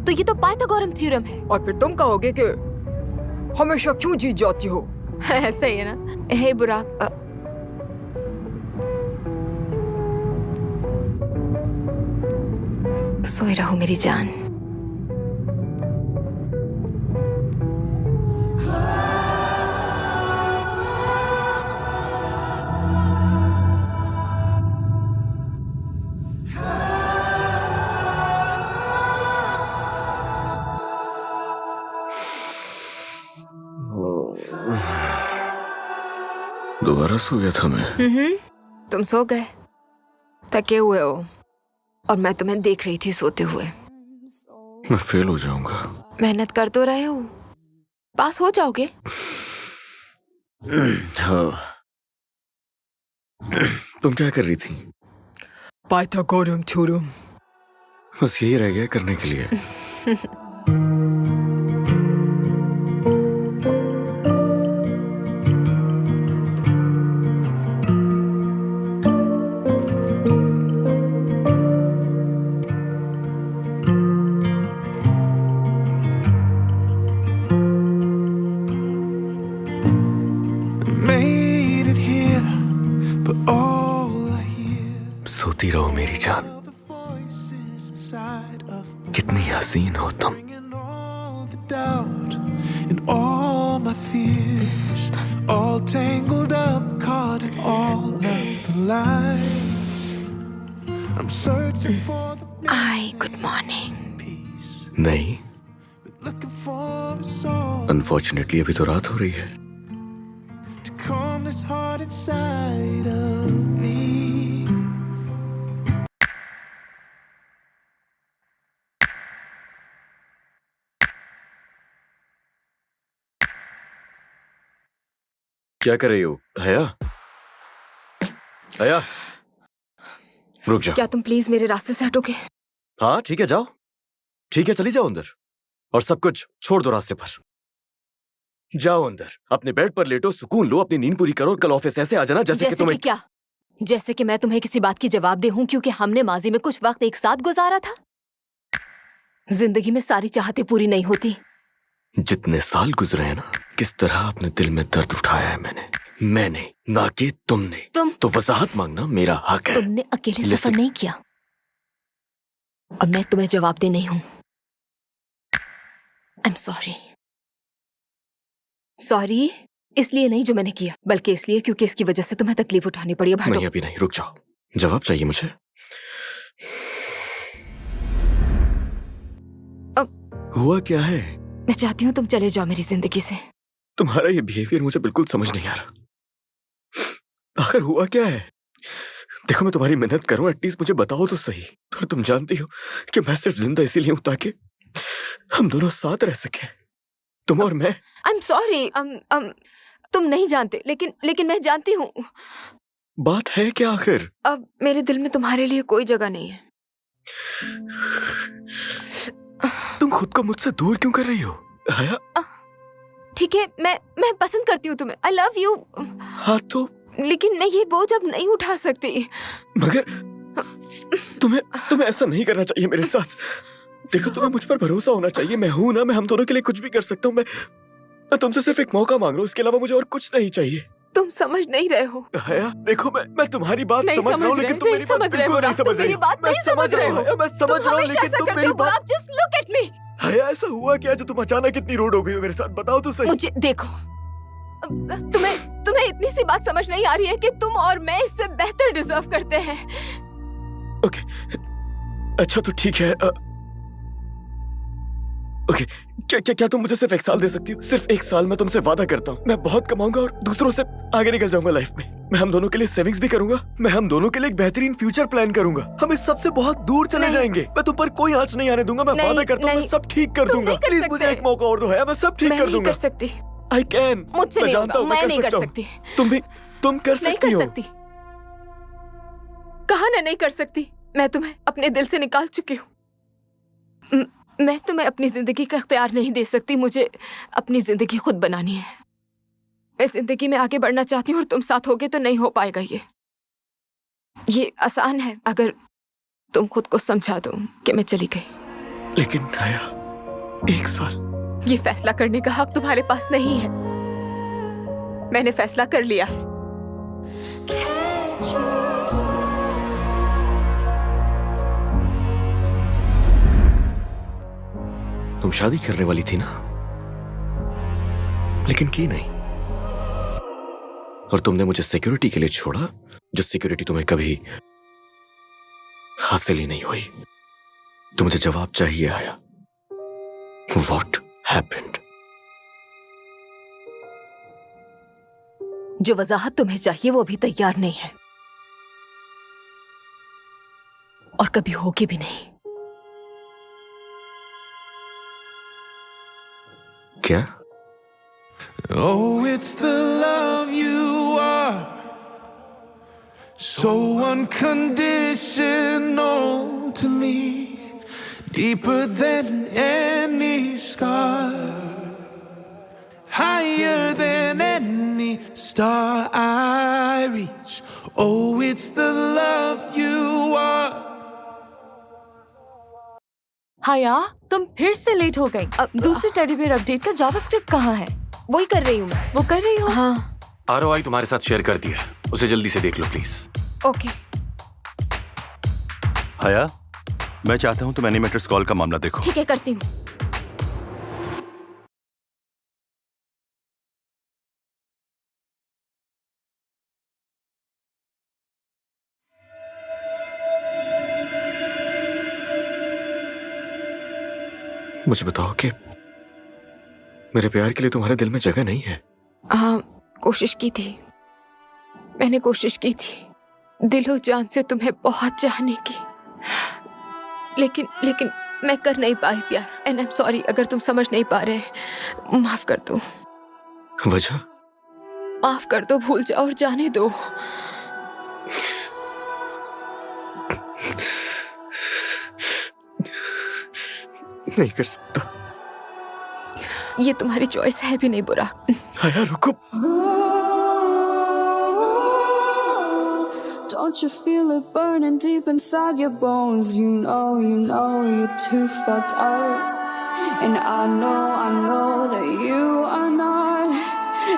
तो ये तो पाइथागोरम थ्योरम है, और फिर तुम कहोगे कि हमेशा क्यों जीत जाती हो। ऐसा ही है ना? हे बुराक, सोए रहो मेरी जान। दोबारा सो गया था मैं। तुम सो गए, थके हुए हो, और मैं तुम्हें देख रही थी सोते हुए। मैं फेल हो जाऊंगा। मेहनत कर तो रहे हो, पास हो जाओगे। हाँ। तुम क्या कर रही थी? पाइथागोरम थ्योरम। बस यही रह गया करने के लिए। सोती रहो मेरी जान, कितनी हसीन हो तुम। आई गुड मॉर्निंग। नहीं, अनफॉर्चुनेटली अभी तो रात हो रही है। क्या कर रही हो हया? हया, रुक जाओ। क्या तुम प्लीज मेरे रास्ते से हटोगे? हाँ ठीक है, जाओ। ठीक है, चली जाओ अंदर, और सब कुछ छोड़ दो रास्ते पर। जाओ अंदर, अपने बेड पर लेटो, सुकून लो, अपनी नींद पूरी करो, और कल ऑफिस ऐसे आ जाना जैसे कि तुम्हें। क्या? जैसे कि मैं तुम्हें किसी बात की जवाबदेह हूं क्योंकि हमने माजी में कुछ वक्त एक साथ गुजारा था। जिंदगी में सारी चाहतें पूरी नहीं होती। जितने साल गुजरे हैं ना, किस तरह अपने दिल में दर्द उठाया है मैंने, ना कि तुमने। तो वजाहत मांगना मेरा हक है। तुमने अकेले सफर नहीं किया, और मैं तुम्हें जवाबदेह नहीं हूं। I am sorry. सॉरी इसलिए नहीं जो मैंने किया, बल्कि इसलिए क्योंकि इसकी वजह से तुम्हें तकलीफ उठानी पड़ी। अब हटो। नहीं, अभी नहीं, रुक जाओ। जवाब चाहिए मुझे। अब हुआ क्या है? मैं चाहती हूँ तुम चले जाओ मेरी जिंदगी से। तुम्हारा ये बिहेवियर मुझे बिल्कुल समझ नहीं आ रहा। आखिर हुआ क्या है? देखो, मैं तुम्हारी मेहनत करूं, एटलीस्ट मुझे बताओ तो सही। और तुम जानती हो कि मैं सिर्फ जिंदा इसीलिए हूं ताकि हम दोनों साथ रह सके, तुम और मैं। I am sorry. तुम नहीं जानते, लेकिन मैं जानती हूँ। बात है क्या आखिर? अब मेरे दिल में तुम्हारे लिए कोई जगह नहीं है। तुम खुद को मुझसे दूर क्यों कर रही हो हया? ठीक है, मैं पसंद करती हूँ तुम्हें, आई लव यू। हाँ तो लेकिन मैं ये बोझ अब नहीं उठा सकती। मगर तुम्हें ऐसा नहीं करना चाहिए मेरे साथ। देखो, तुम्हें मुझ पर भरोसा होना चाहिए। मैं हूं ना, मैं हम दोनों के लिए कुछ भी कर सकता हूँ। मैं तुमसे सिर्फ एक मौका मांग रहा हूँ, इसके अलावा मुझे और कुछ नहीं चाहिए। तुम समझ नहीं रहे हो। हया देखो, मैं तुम्हारी बात नहीं समझ रहा हूँ, लेकिन तुम मेरी बात बिल्कुल नहीं समझ रही हो। मैं समझ रहा हूँ, मैं समझ रहा हूँ, लेकिन तुम मेरी बात। Just look at me. हया, ऐसा हुआ क्या जो तुम अचानक इतनी रूड हो गई हो मेरे साथ? बताओ तो सही। मुझे देखो, तुम्हें इतनी सी बात समझ नहीं आ रही है कि तुम और मैं इससे बेहतर डिजर्व करते हैं। ओके, अच्छा तो ठीक है। ओके, क्या तुम मुझे सिर्फ 1 साल दे सकती हो? सिर्फ 1 साल। मैं तुमसे वादा करता हूँ, मैं बहुत कमाऊंगा और दूसरों से आगे निकल जाऊंगा लाइफ में। मैं हम दोनों के लिए सेविंग्स भी करूंगा। मैं हम दोनों के लिए एक बेहतरीन फ्यूचर प्लान करूंगा। हम इस सबसे बहुत दूर चले जाएंगे। मैं तुम पर कोई आंच नहीं आने दूंगा। मैं वादा करता हूँ, मैं सब ठीक कर दूंगा। प्लीज मुझे एक मौका और दो है, मैं सब ठीक कर दूंगा। कर सकती। I can. मुझसे नहीं होगा, मैं नहीं कर सकती। तुम कर सकती हो। नहीं कर सकती। कहा ना नहीं कर सकती। मैं तुम्हें अपने दिल से निकाल चुकी हूँ। मैं तुम्हें अपनी जिंदगी का इख्तियार नहीं दे सकती। मुझे अपनी जिंदगी खुद बनानी है। मैं जिंदगी में आगे बढ़ना चाहती हूँ और तुम साथ होगे तो नहीं हो पाएगा। ये आसान है अगर तुम खुद को समझा दो कि मैं चली गई। लेकिन नाया, 1 साल। ये फैसला करने का हक तुम्हारे पास नहीं है। मैंने फैसला कर लिया है। तुम शादी करने वाली थी ना, लेकिन की नहीं। और तुमने मुझे सिक्योरिटी के लिए छोड़ा, जो सिक्योरिटी तुम्हें कभी हासिल ही नहीं हुई। तो मुझे जवाब चाहिए आया। What happened? जो वजाहत तुम्हें चाहिए वो भी तैयार नहीं है और कभी होगी भी नहीं। क्या? Oh, it's the love you are, so unconditional to me, deeper than any scar, higher than any star I reach. Oh, it's the love you are. हया, तुम फिर से लेट हो गई। दूसरे टेडी बियर अपडेट का जावास्क्रिप्ट कहाँ है? वही कर रही हूँ मैं। वो कर रही हो? हाँ। ROI तुम्हारे साथ शेयर कर दिया, उसे जल्दी से देख लो प्लीज। ओके। हया, मैं चाहता हूँ तुम एनिमेटर्स कॉल का मामला देखो। ठीक है, करती हूँ। मुझे बताओ कि मेरे प्यार के लिए तुम्हारे दिल में जगह नहीं है? हाँ, कोशिश की थी। मैंने कोशिश की थी दिलो जान से तुम्हें बहुत चाहने की, लेकिन मैं कर नहीं पाई प्यार। एंड आई एम सॉरी अगर तुम समझ नहीं पा रहे। माफ कर दो। वजह? माफ कर दो, भूल जाओ और जाने दो। नहीं कर सकता। ये तुम्हारी चॉइस है भी नहीं बुरा। हया रुको। Don't you feel it burning deep inside your bones? You know you're too fucked up. And I know that you are not.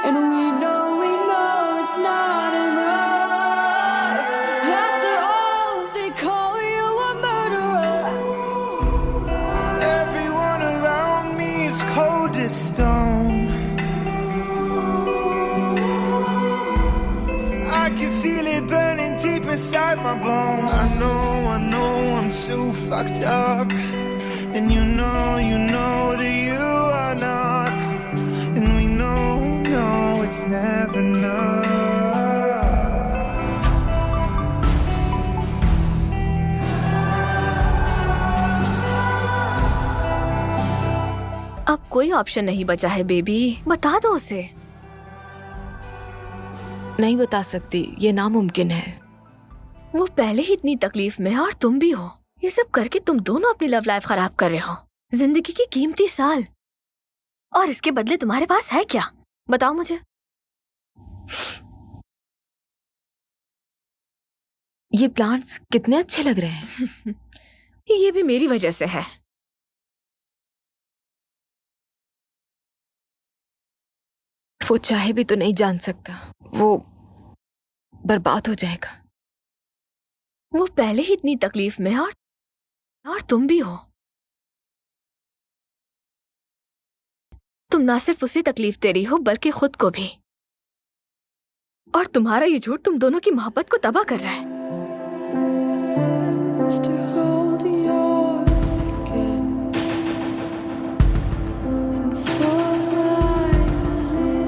And we know it's not enough. After all, they call you a murderer. Everyone around me is cold as stone. I can feel it burning deep inside my bones. I know I'm so fucked up. And you know that you are not. And we know it's never enough. अब कोई option नहीं बचा है baby, बता दो उसे। नहीं बता सकती, ये नामुमकिन है। वो पहले ही इतनी तकलीफ में है और तुम भी हो। ये सब करके तुम दोनों अपनी लव लाइफ खराब कर रहे हो। जिंदगी की कीमती साल, और इसके बदले तुम्हारे पास है क्या? बताओ मुझे। ये प्लांट्स कितने अच्छे लग रहे हैं। ये भी मेरी वजह से है। वो चाहे भी तो नहीं जान सकता, वो बर्बाद हो जाएगा। वो पहले ही इतनी तकलीफ में है और तुम भी हो। तुम ना सिर्फ उसे तकलीफ दे रही हो बल्कि खुद को भी। और तुम्हारा ये झूठ तुम दोनों की मोहब्बत को तबाह कर रहा है। To hold yours again and for my lips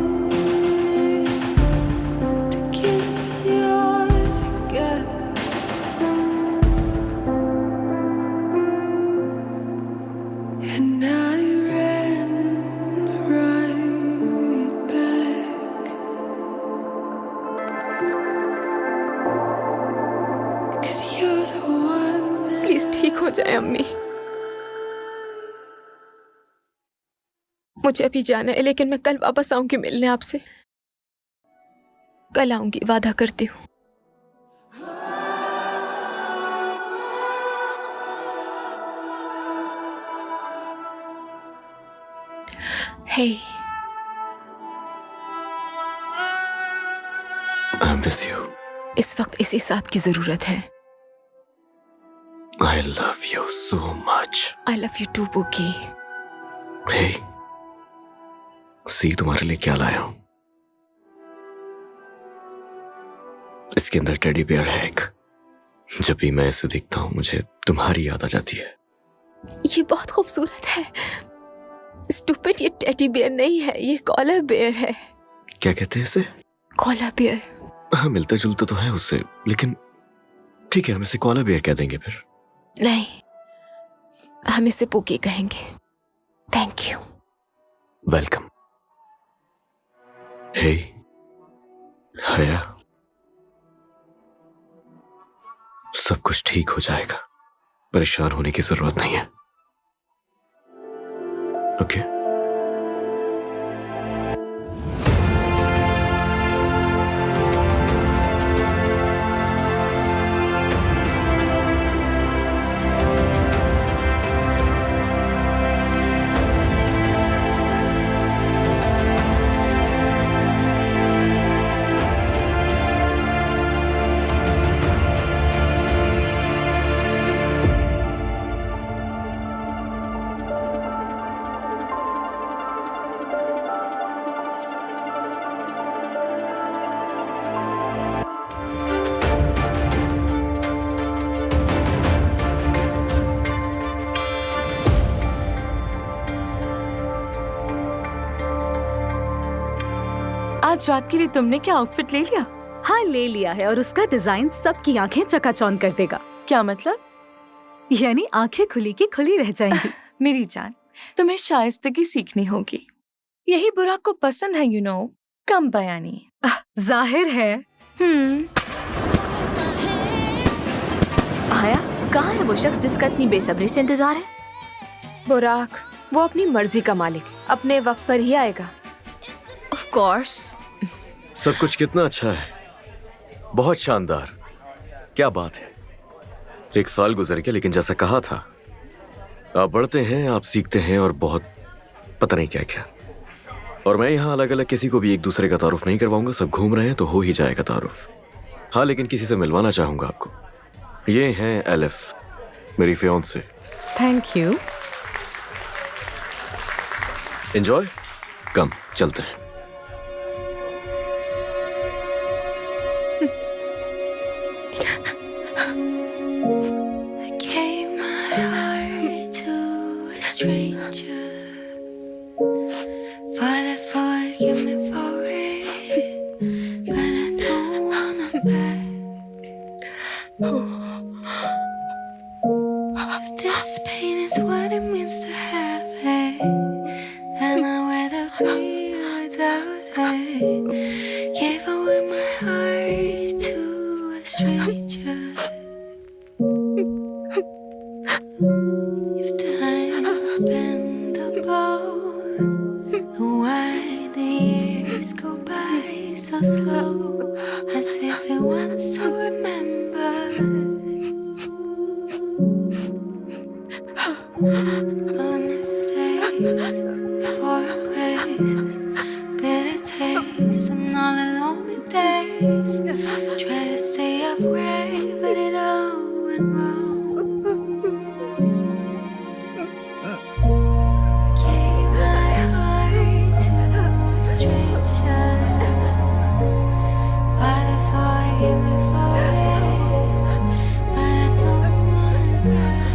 to kiss yours again. And I ran right back 'cause you're the one that please ठीक हो जाए अम्मी। मुझे अभी जाना है, लेकिन मैं कल वापस आऊंगी मिलने आपसे। कल आऊंगी, वादा करती हूँ। हे, I'm with you. इस वक्त इसी साथ की जरूरत है। I love you so much. I love you too बुकी। Hey, सी तुम्हारे लिए क्या लाया हूं। इसके अंदर टेडी बियर है एक। जब भी मैं इसे देखता हूं मुझे तुम्हारी याद आ जाती है। ये बहुत खूबसूरत है। स्टूपिड, ये टेडी बियर नहीं है, ये कॉलर बियर है। क्या कहते हैं इसे? Collar bear. हाँ, मिलता जुलता तो है उससे, लेकिन ठीक है, हम इसे कॉलर बियर कह देंगे फिर। नहीं, हम इसे पुकी कहेंगे। Thank you. वेलकम। हे हया, सब कुछ ठीक हो जाएगा, परेशान होने की जरूरत नहीं है। ओके? आज रात के लिए तुमने क्या आउटफिट ले लिया? हाँ, ले लिया है, और उसका डिजाइन सबकी आंखें चकाचौंध कर देगा। क्या मतलब? यानी आंखें खुली की खुली रह जाएंगी। मेरी जान, तुम्हें शाइस्तगी सीखनी होगी। यही बुराक को पसंद है, कम बयानी। जाहिर है। आया, कहाँ है वो शख्स जिसका इतनी बेसब्री से इंतजार है? बुराक, वो अपनी मर्जी का मालिक, अपने वक्त पर ही आएगा। Of course. सब कुछ कितना अच्छा है, बहुत शानदार। क्या बात है। 1 साल गुजर गया, लेकिन जैसा कहा था, आप बढ़ते हैं, आप सीखते हैं, और बहुत पता नहीं क्या क्या। और मैं यहाँ अलग अलग किसी को भी एक दूसरे का तारुफ नहीं करवाऊंगा। सब घूम रहे हैं तो हो ही जाएगा तारुफ। हाँ, लेकिन किसी से मिलवाना चाहूंगा आपको। ये हैं एलिफ, मेरी फियांसे। Thank you. एंजॉय। कम, चलते हैं। I gave my heart to a stranger. Father, forgive me for it, but I don't want him back. If this pain is what it means to have it, then I'd rather be without it. Gave away my If time's bendable, why the years go by so slow, as if it wants to remember. All mistakes, foreign places, bitter taste, and all the lonely days. Try to stay upright, but it all went wrong. Gave my heart to a stranger. Father, forgive me for it, but I don't want it back.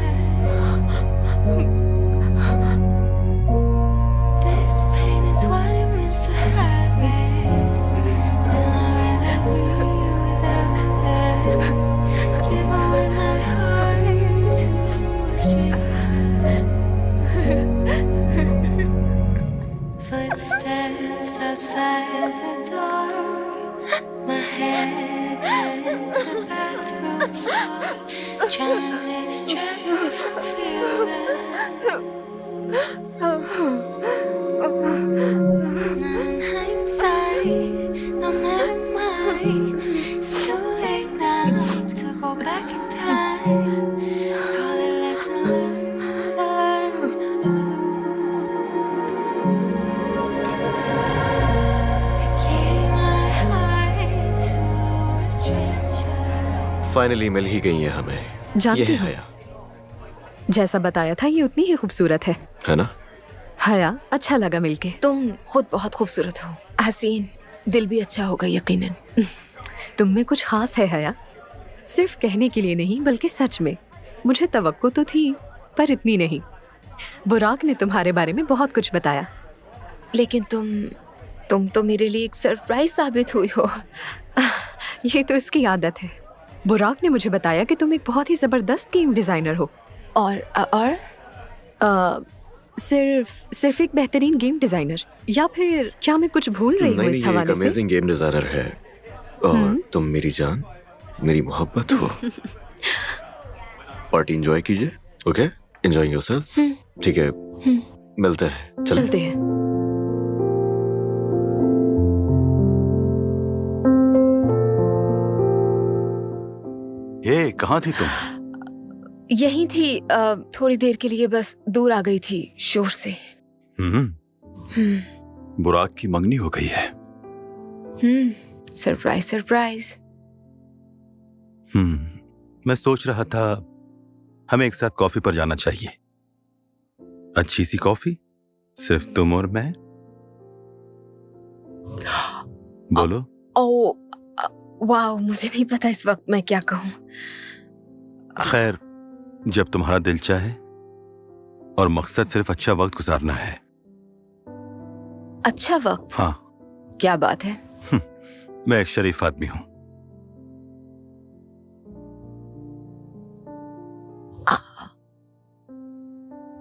This pain is what it means to have it, and I'd rather be without it. Give away my heart to a stranger. Footsteps outside the door, my head against the bathroom floor, trying to distract me from feeling. Now in hindsight, no, never mind. It's too late now to go back in time. Call it lesson learned, 'cause I learned how to lose. I gave my heart to a stranger. Finally मिल ही गई है हमें। जानती ये है हूँ। हया, जैसा बताया था ये उतनी ही खूबसूरत है। है ना? हया, अच्छा लगा मिलके। तुम खुद बहुत खूबसूरत हो हसीन, दिल भी अच्छा होगा यकीनन। तुम में कुछ खास है हया, सिर्फ कहने के लिए नहीं बल्कि सच में। मुझे तवक्को तो थी पर इतनी नहीं। बुराक ने तुम्हारे बारे में बहुत कुछ बताया। लेकिन तुम तो मेरे लिए एक सरप्राइज साबित हुई हो। ये तो इसकी आदत है। बुराक ने मुझे बताया कि तुम एक बहुत ही जबरदस्त गेम डिजाइनर हो। और सिर्फ एक बेहतरीन गेम डिजाइनर, या फिर क्या मैं कुछ भूल रही हूँ नहीं, इस ये एक हवाले से? अमेजिंग गेम डिजाइनर है और तुम मेरी जान, मेरी मोहब्बत हो। पार्टी एंजॉय कीजिए, ओके? Enjoy yourself. ठीक है, मिलते हैं। चलते हैं। ए, कहाँ थी तुम? यही थी, थोड़ी देर के लिए बस दूर आ गई थी शोर से। बुराक की मंगनी हो गई है। Surprise surprise. मैं सोच रहा था हमें एक साथ कॉफी पर जाना चाहिए। अच्छी सी कॉफी, सिर्फ तुम और मैं। बोलो। ओ वाह, मुझे नहीं पता इस वक्त मैं क्या कहूँ। खैर, जब तुम्हारा दिल चाहे और मकसद सिर्फ अच्छा वक्त गुजारना है। अच्छा वक्त? हाँ, क्या बात है। मैं एक शरीफ आदमी हूं।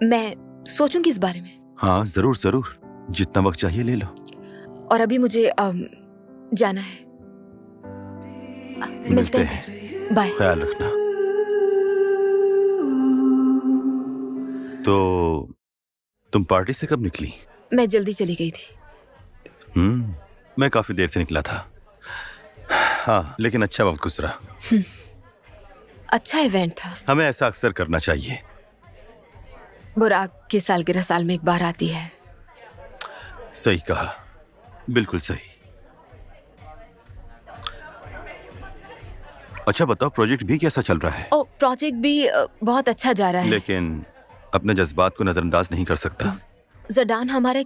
मैं सोचूंगी इस बारे में। हाँ, जरूर जरूर, जितना वक्त चाहिए ले लो। और अभी मुझे जाना है। मिलते हैं। बाय। ख्याल रखना। तो तुम पार्टी से कब निकली? मैं जल्दी चली गई थी। मैं काफी देर से निकला था। हाँ, लेकिन अच्छा वक्त गुजरा। अच्छा इवेंट था। हमें ऐसा अक्सर करना चाहिए। बुराक की सालगिरह साल में एक बार आती है। सही कहा, बिल्कुल सही। अच्छा बताओ, प्रोजेक्ट भी कैसा चल रहा है? ओ, प्रोजेक्ट भी बहुत अच्छा जा रहा है। लेकिन अपने जज्बात को नजरअंदाज नहीं कर सकता। जडान, हमारा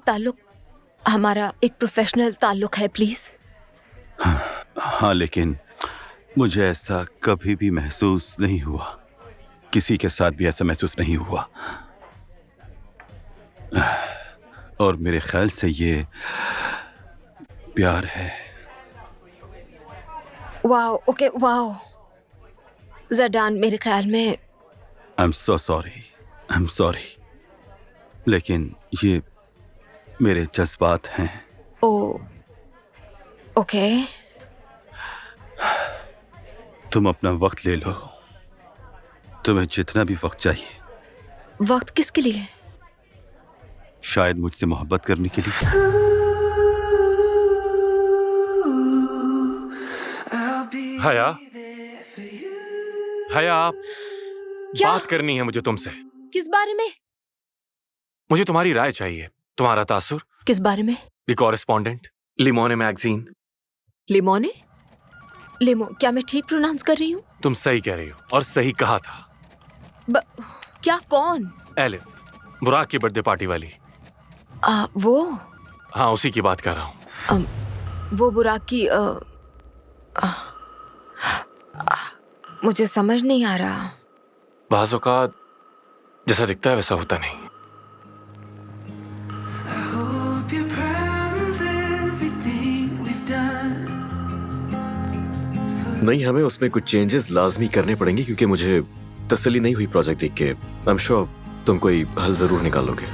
एक प्रोफेशनल ताल्लुक है, प्लीज। हाँ, लेकिन मुझे ऐसा कभी भी महसूस नहीं हुआ। किसी के साथ भी ऐसा महसूस नहीं हुआ। और मेरे ख्याल से ये प्यार है। Wow, okay, wow. जडान, मेरे ख्याल में आई एम सो सॉरी, लेकिन ये मेरे जज्बात हैं। ओ, ओके। तुम अपना वक्त ले लो। तुम्हें जितना भी वक्त चाहिए, वक्त किसके लिए? शायद मुझसे मोहब्बत करने के लिए। हया, हया, बात करनी है मुझे तुमसे। किस बारे में? मुझे तुम्हारी राय चाहिए। तुम्हारा तासुर। किस बारे में? द कॉरेस्पॉन्डेंट, लिमोने मैगजीन। लिमोने? लिमो, क्या मैं ठीक प्रोनाउंस कर रही हूँ? तुम सही कह रही हो और सही कहा था। क्या? कौन? एलिफ, बुराक की बर्थडे पार्टी वाली। वो? हाँ, उसी की बात कर रहा हूँ। वो बुराक की मुझे समझ नहीं आ रहा। बाज़ औक़ात जैसा दिखता है वैसा होता नहीं। नहीं, हमें उसमें कुछ चेंजेस लाजमी करने पड़ेंगे क्योंकि मुझे तसल्ली नहीं हुई प्रोजेक्ट देख के। आई एम श्योर तुम कोई हल जरूर निकालोगे।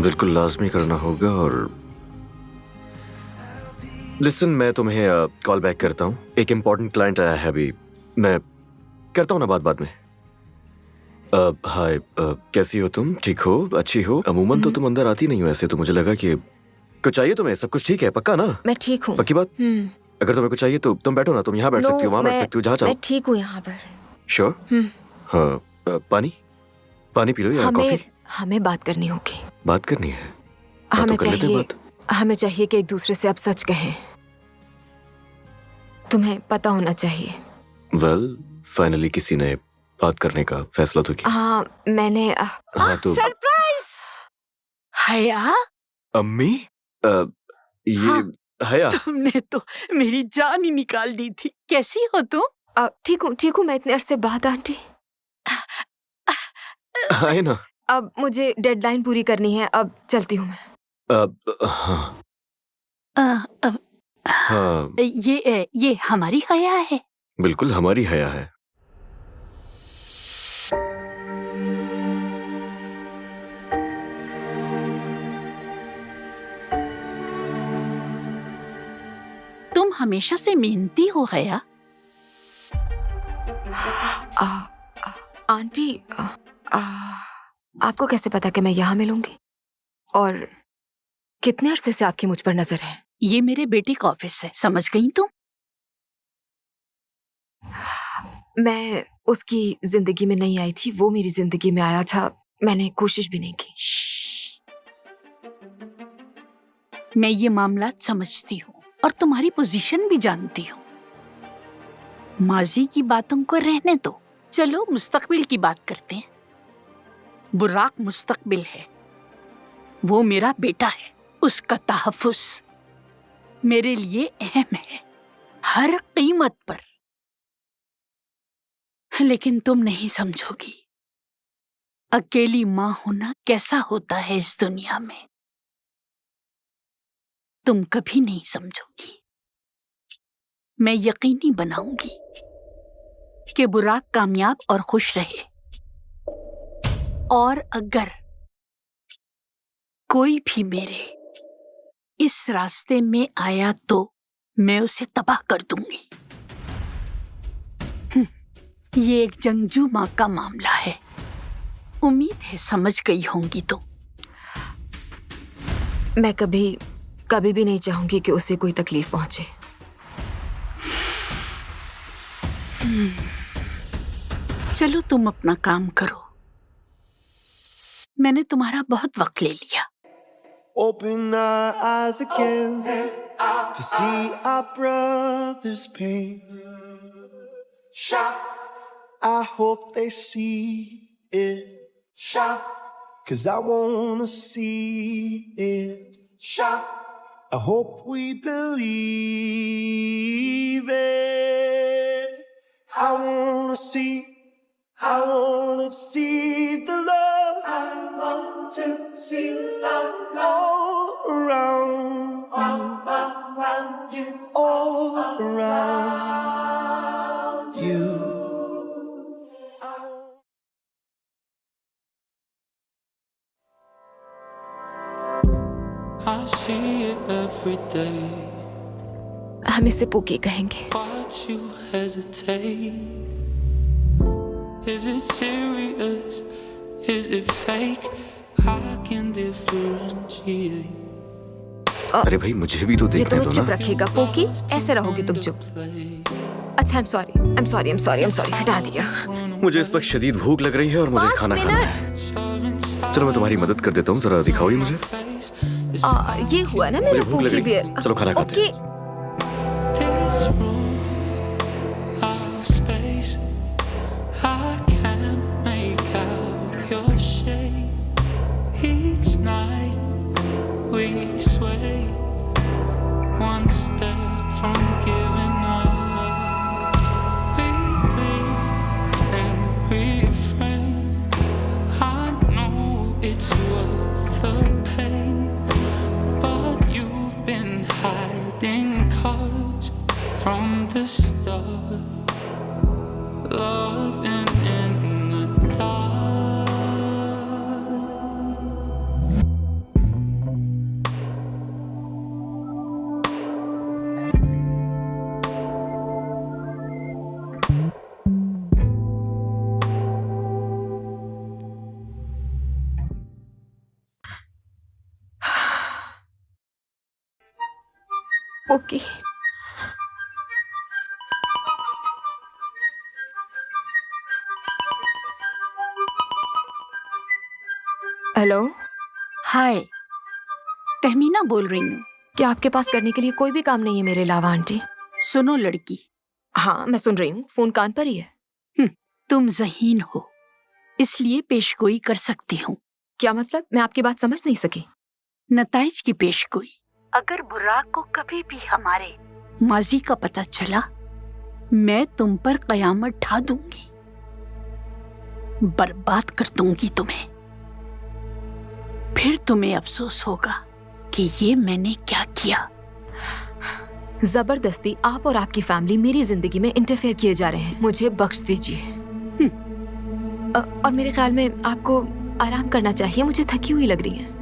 बिल्कुल लाजमी करना होगा। और लिसन, मैं तुम्हें कॉल बैक करता हूँ। एक इम्पोर्टेंट क्लाइंट आया है अभी। मैं करता हूँ ना बात बाद में। हाय, कैसी हो तुम? ठीक हो? अच्छी हो? अमूमन तो तुम अंदर आती नहीं हो ऐसे, तो मुझे लगा कि कुछ चाहिए तुम्हें। सब कुछ ठीक है? पक्का ना? मैं ठीक हूँ। पक्की बात? अगर तुम्हें कुछ चाहिए तो तुम बैठो ना। तुम यहाँ बैठ सकती हो, वहाँ बैठ सकती हो, जहाँ चाहो। मैं ठीक हूँ यहाँ पर। श्योर? हाँ। पानी पी लो या कॉफी? हमें बात करनी होगी। बात करनी है? हमें चाहिए कि एक दूसरे से अब सच कहें। तुम्हें पता होना चाहिए। वेल, फाइनली किसी ने बात करने का फैसला तो किया। हाँ, मैंने हाँ, तो सरप्राइज! हया, अम्मी, ये हया। तुमने तो मेरी जान ही निकाल दी थी। कैसी हो तुम? ठीक हूँ। मैं इतने अरसे बाद आंटी। आए ना। अब मुझे डेडलाइन पूरी करनी है। अब चलती हूँ मैं। हाँ, ये हमारी हया है। बिल्कुल हमारी हया है। तुम हमेशा से मेहनती हो हया। आंटी, आपको कैसे पता कि मैं यहाँ मिलूंगी? और कितने अरसे से आपकी मुझ पर नजर है? ये मेरे बेटे का ऑफिस है, समझ गई तुम? मैं उसकी जिंदगी में नहीं आई थी, वो मेरी जिंदगी में आया था। मैंने कोशिश भी नहीं की। मैं ये मामला समझती हूँ और तुम्हारी पोजीशन भी जानती हूँ। माजी की बातों को रहने दो, चलो मुस्तकबिल की बात करते हैं। बुराक मुस्तकबिल है, वो मेरा बेटा है। उसका तहफ्फुज़ मेरे लिए अहम है, हर कीमत पर। लेकिन तुम नहीं समझोगी अकेली माँ होना कैसा होता है इस दुनिया में। तुम कभी नहीं समझोगी। मैं यकीनी बनाऊंगी कि बुराक कामयाब और खुश रहे। और अगर कोई भी मेरे इस रास्ते में आया तो मैं उसे तबाह कर दूंगी। ये एक जंगजू माँ का मामला है। उम्मीद है समझ गई होंगी तुम। मैं कभी भी नहीं चाहूंगी कि उसे कोई तकलीफ पहुंचे। चलो तुम अपना काम करो, मैंने तुम्हारा बहुत वक्त ले लिया। Open our eyes again to see our brother's pain. I hope they see it, 'cause I wanna see it. I hope we believe it. I wanna see the love. I want to see love all around you, all around you. I see it every day. हम इसे पुकी कहेंगे। Watch you hesitate. Is it serious? Is it fake? I can differentiate. अरे भाई मुझे भी तो ये देखने तुम्हें दो चुप ना। रखेगा पोकी, ऐसे रहोगे तुम चुप। अच्छा, I'm sorry, हटा दिया। मुझे इस वक्त शदीद भूख लग रही है और मुझे 5 खाना खाना है। चलो मैं तुम्हारी मदद कर देता हूँ, जरा दिखाओ ये मुझे। ये हुआ ना मुझे मेरा भूख लग पोकी रही है। बियर। चलो खाना खाते हैं। This room, our space, I can't make out your shape. Each night we sway, one step from giving up. We live and refrain. I know it's worth the pain, but you've been hiding cards from the start, loving in the dark. पोकी, hello, hi, Tahmina बोल रही हूँ। क्या आपके पास करने के लिए कोई भी काम नहीं है मेरे अलावा आंटी? सुनो लड़की, हाँ, मैं सुन रही हूँ, फोन कान पर ही है। तुम ज़हीन हो, इसलिए पेशगोई कर सकती हूँ। क्या मतलब? मैं आपकी बात समझ नहीं सकी। नताइज की पेशगोई। अगर बुर्राक को कभी भी हमारे माजी का पता चला, मैं तुम पर कयामत ढा दूंगी, बर्बाद कर दूंगी तुम्हें। फिर तुम्हें अफसोस होगा कि ये मैंने क्या किया। जबरदस्ती आप और आपकी फैमिली मेरी जिंदगी में इंटरफेयर किए जा रहे हैं, मुझे बख्श दीजिए। और मेरे ख्याल में आपको आराम करना चाहिए, मुझे थकी हुई लग रही है।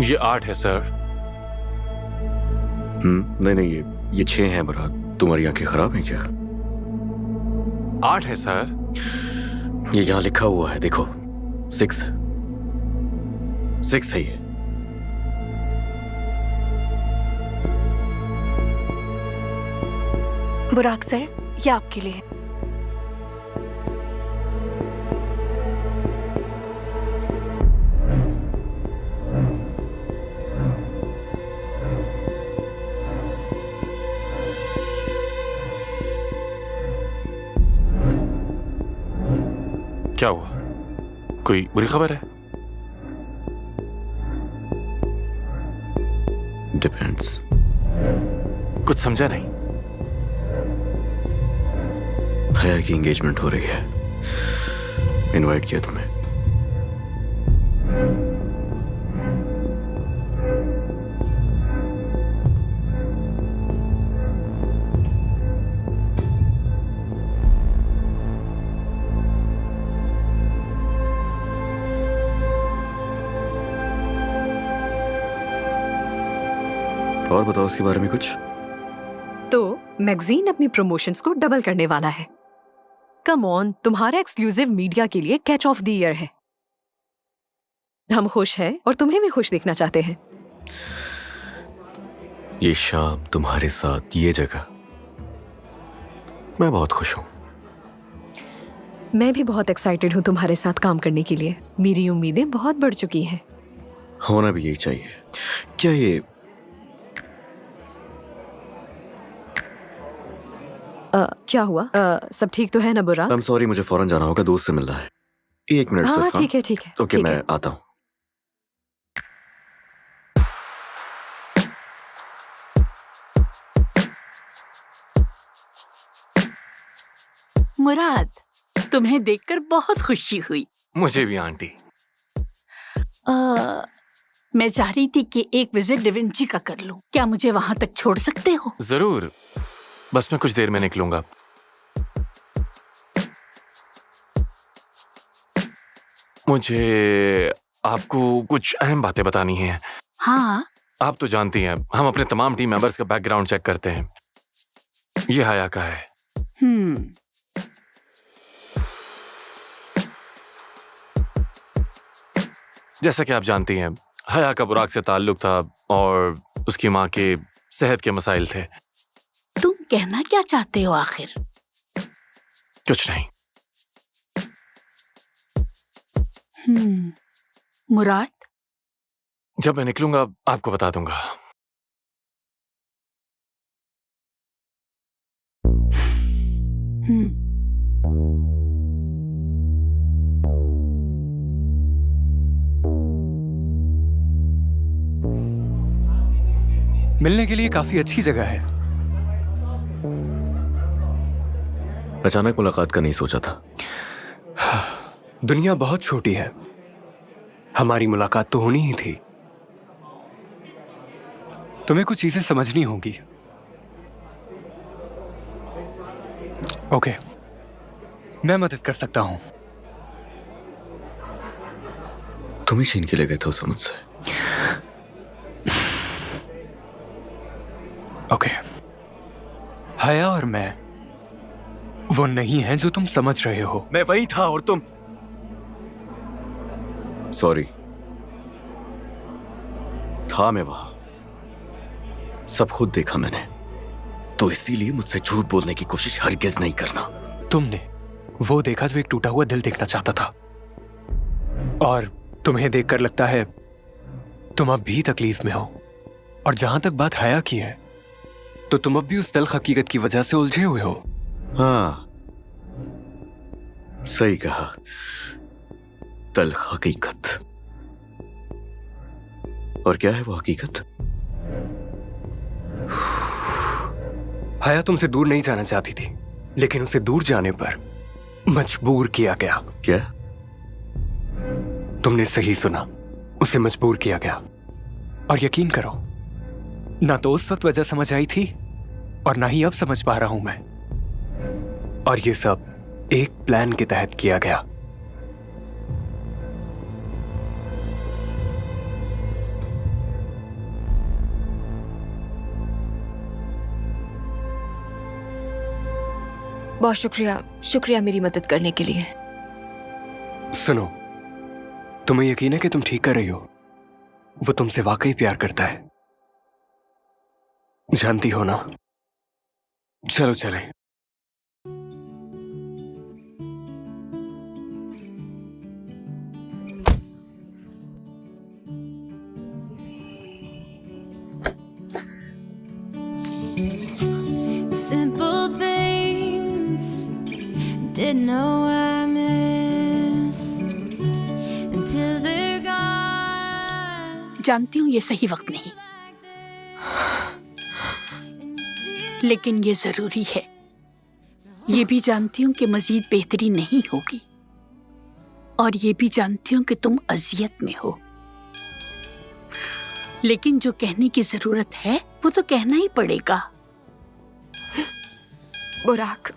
ये 8 है सर। नहीं ये 6 हैं मुराद। तुम्हारी आंखें खराब हैं क्या? 8 है सर। ये यहाँ लिखा हुआ है, देखो 6 है ये। बुराक सर, ये आपके लिए। क्या हुआ? कोई बुरी खबर है? डिपेंड्स। कुछ समझा नहीं। हया की एंगेजमेंट हो रही है, इनवाइट किया तुम्हें। और बताओ उसके बारे में कुछ। तो मैगजीन अपनी प्रमोशंस को डबल करने वाला है। कम ऑन, तुम्हारा एक्सक्लूसिव मीडिया के लिए कैच ऑफ द ईयर है। हम खुश हैं और तुम्हें भी खुश देखना चाहते हैं। ये शाम तुम्हारे साथ, ये जगह, मैं बहुत खुश हूं। मैं भी बहुत एक्साइटेड हूँ तुम्हारे साथ काम करने के लिए। मेरी उम्मीदें बहुत बढ़ चुकी हैं। होना भी यही चाहिए। क्या ये क्या हुआ? सब ठीक तो है ना बुरा? I'm sorry, मुझे फौरन जाना होगा, दोस्त से मिलना है। 1 मिनट हाँ सिर्फ। ठीक है ओके, ठीक मैं है। आता हूँ। मुराद, तुम्हें देखकर बहुत खुशी हुई। मुझे भी आंटी। मैं चाह रही थी कि एक विजिट डिविंची का कर लूं। क्या मुझे वहां तक छोड़ सकते हो? जरूर, बस मैं कुछ देर में निकलूंगा। मुझे आपको कुछ अहम बातें बतानी हैं। हाँ, आप तो जानती हैं, हम अपने तमाम टीम मेंबर्स का बैकग्राउंड चेक करते हैं। ये हया का है। जैसा कि आप जानती हैं, हया का बुराक से ताल्लुक था और उसकी माँ के सेहत के मसाइल थे। तुम कहना क्या चाहते हो आखिर? कुछ नहीं। मुराद, जब मैं निकलूंगा आपको बता दूंगा। मिलने के लिए काफी अच्छी जगह है। अचानक मुलाकात का नहीं सोचा था। दुनिया बहुत छोटी है, हमारी मुलाकात तो होनी ही थी। तुम्हें कुछ चीजें समझनी होंगी। ओके, मैं मदद कर सकता हूं। तुम ही छीन के ले गए थे उसे मुझसे। ओके, हया और मैं वो नहीं है जो तुम समझ रहे हो। मैं वही था और तुम। सॉरी, था मैं वहां, सब खुद देखा मैंने, तो इसीलिए मुझसे झूठ बोलने की कोशिश हरगिज नहीं करना। तुमने वो देखा जो एक टूटा हुआ दिल देखना चाहता था, और तुम्हें देखकर लगता है तुम अब भी तकलीफ में हो। और जहां तक बात हया की है, तो तुम अब भी उस तल्ख हकीकत की वजह से उलझे हुए हो। हाँ, सही कहा, तल्ख हकीकत। और क्या है वो हकीकत? हया तुमसे दूर नहीं जाना चाहती थी, लेकिन उसे दूर जाने पर मजबूर किया गया। क्या? तुमने सही सुना, उसे मजबूर किया गया। और यकीन करो, ना तो उस वक्त वजह समझ आई थी और ना ही अब समझ पा रहा हूं मैं। और ये सब एक प्लान के तहत किया गया। बहुत शुक्रिया, शुक्रिया मेरी मदद करने के लिए। सुनो, तुम्हें यकीन है कि तुम ठीक कर रही हो? वो तुमसे वाकई प्यार करता है, जानती हो ना? चलो चलें। Simple things didn't know I miss until they're gone. जानती हूँ ये सही वक्त नहीं, लेकिन ये जरूरी है। ये भी जानती हूँ कि मजीद बेहतरी नहीं होगी, और ये भी जानती हूँ कि तुम अजियत में हो। लेकिन जो कहने की जरूरत है वो तो कहना ही पड़ेगा। बुराक,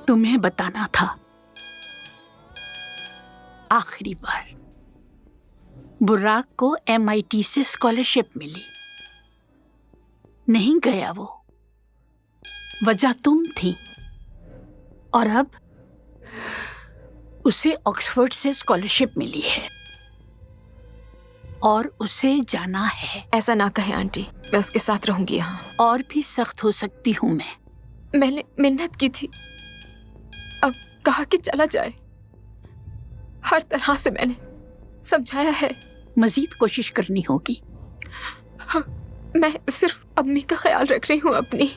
तुम्हें बताना था, आखिरी बार बुराक को MIT से स्कॉलरशिप मिली। नहीं गया वो, वजह तुम थी। और अब उसे ऑक्सफोर्ड से स्कॉलरशिप मिली है और उसे जाना है। ऐसा ना कहे आंटी, मैं उसके साथ रहूंगी यहाँ। और भी सख्त हो सकती हूँ मैं। मैंने मिन्नत की थी, अब कहा कि चला जाए। हर तरह से मैंने समझाया है। मजीद कोशिश करनी होगी। हाँ, मैं सिर्फ अम्मी का ख्याल रख रही हूँ अपनी।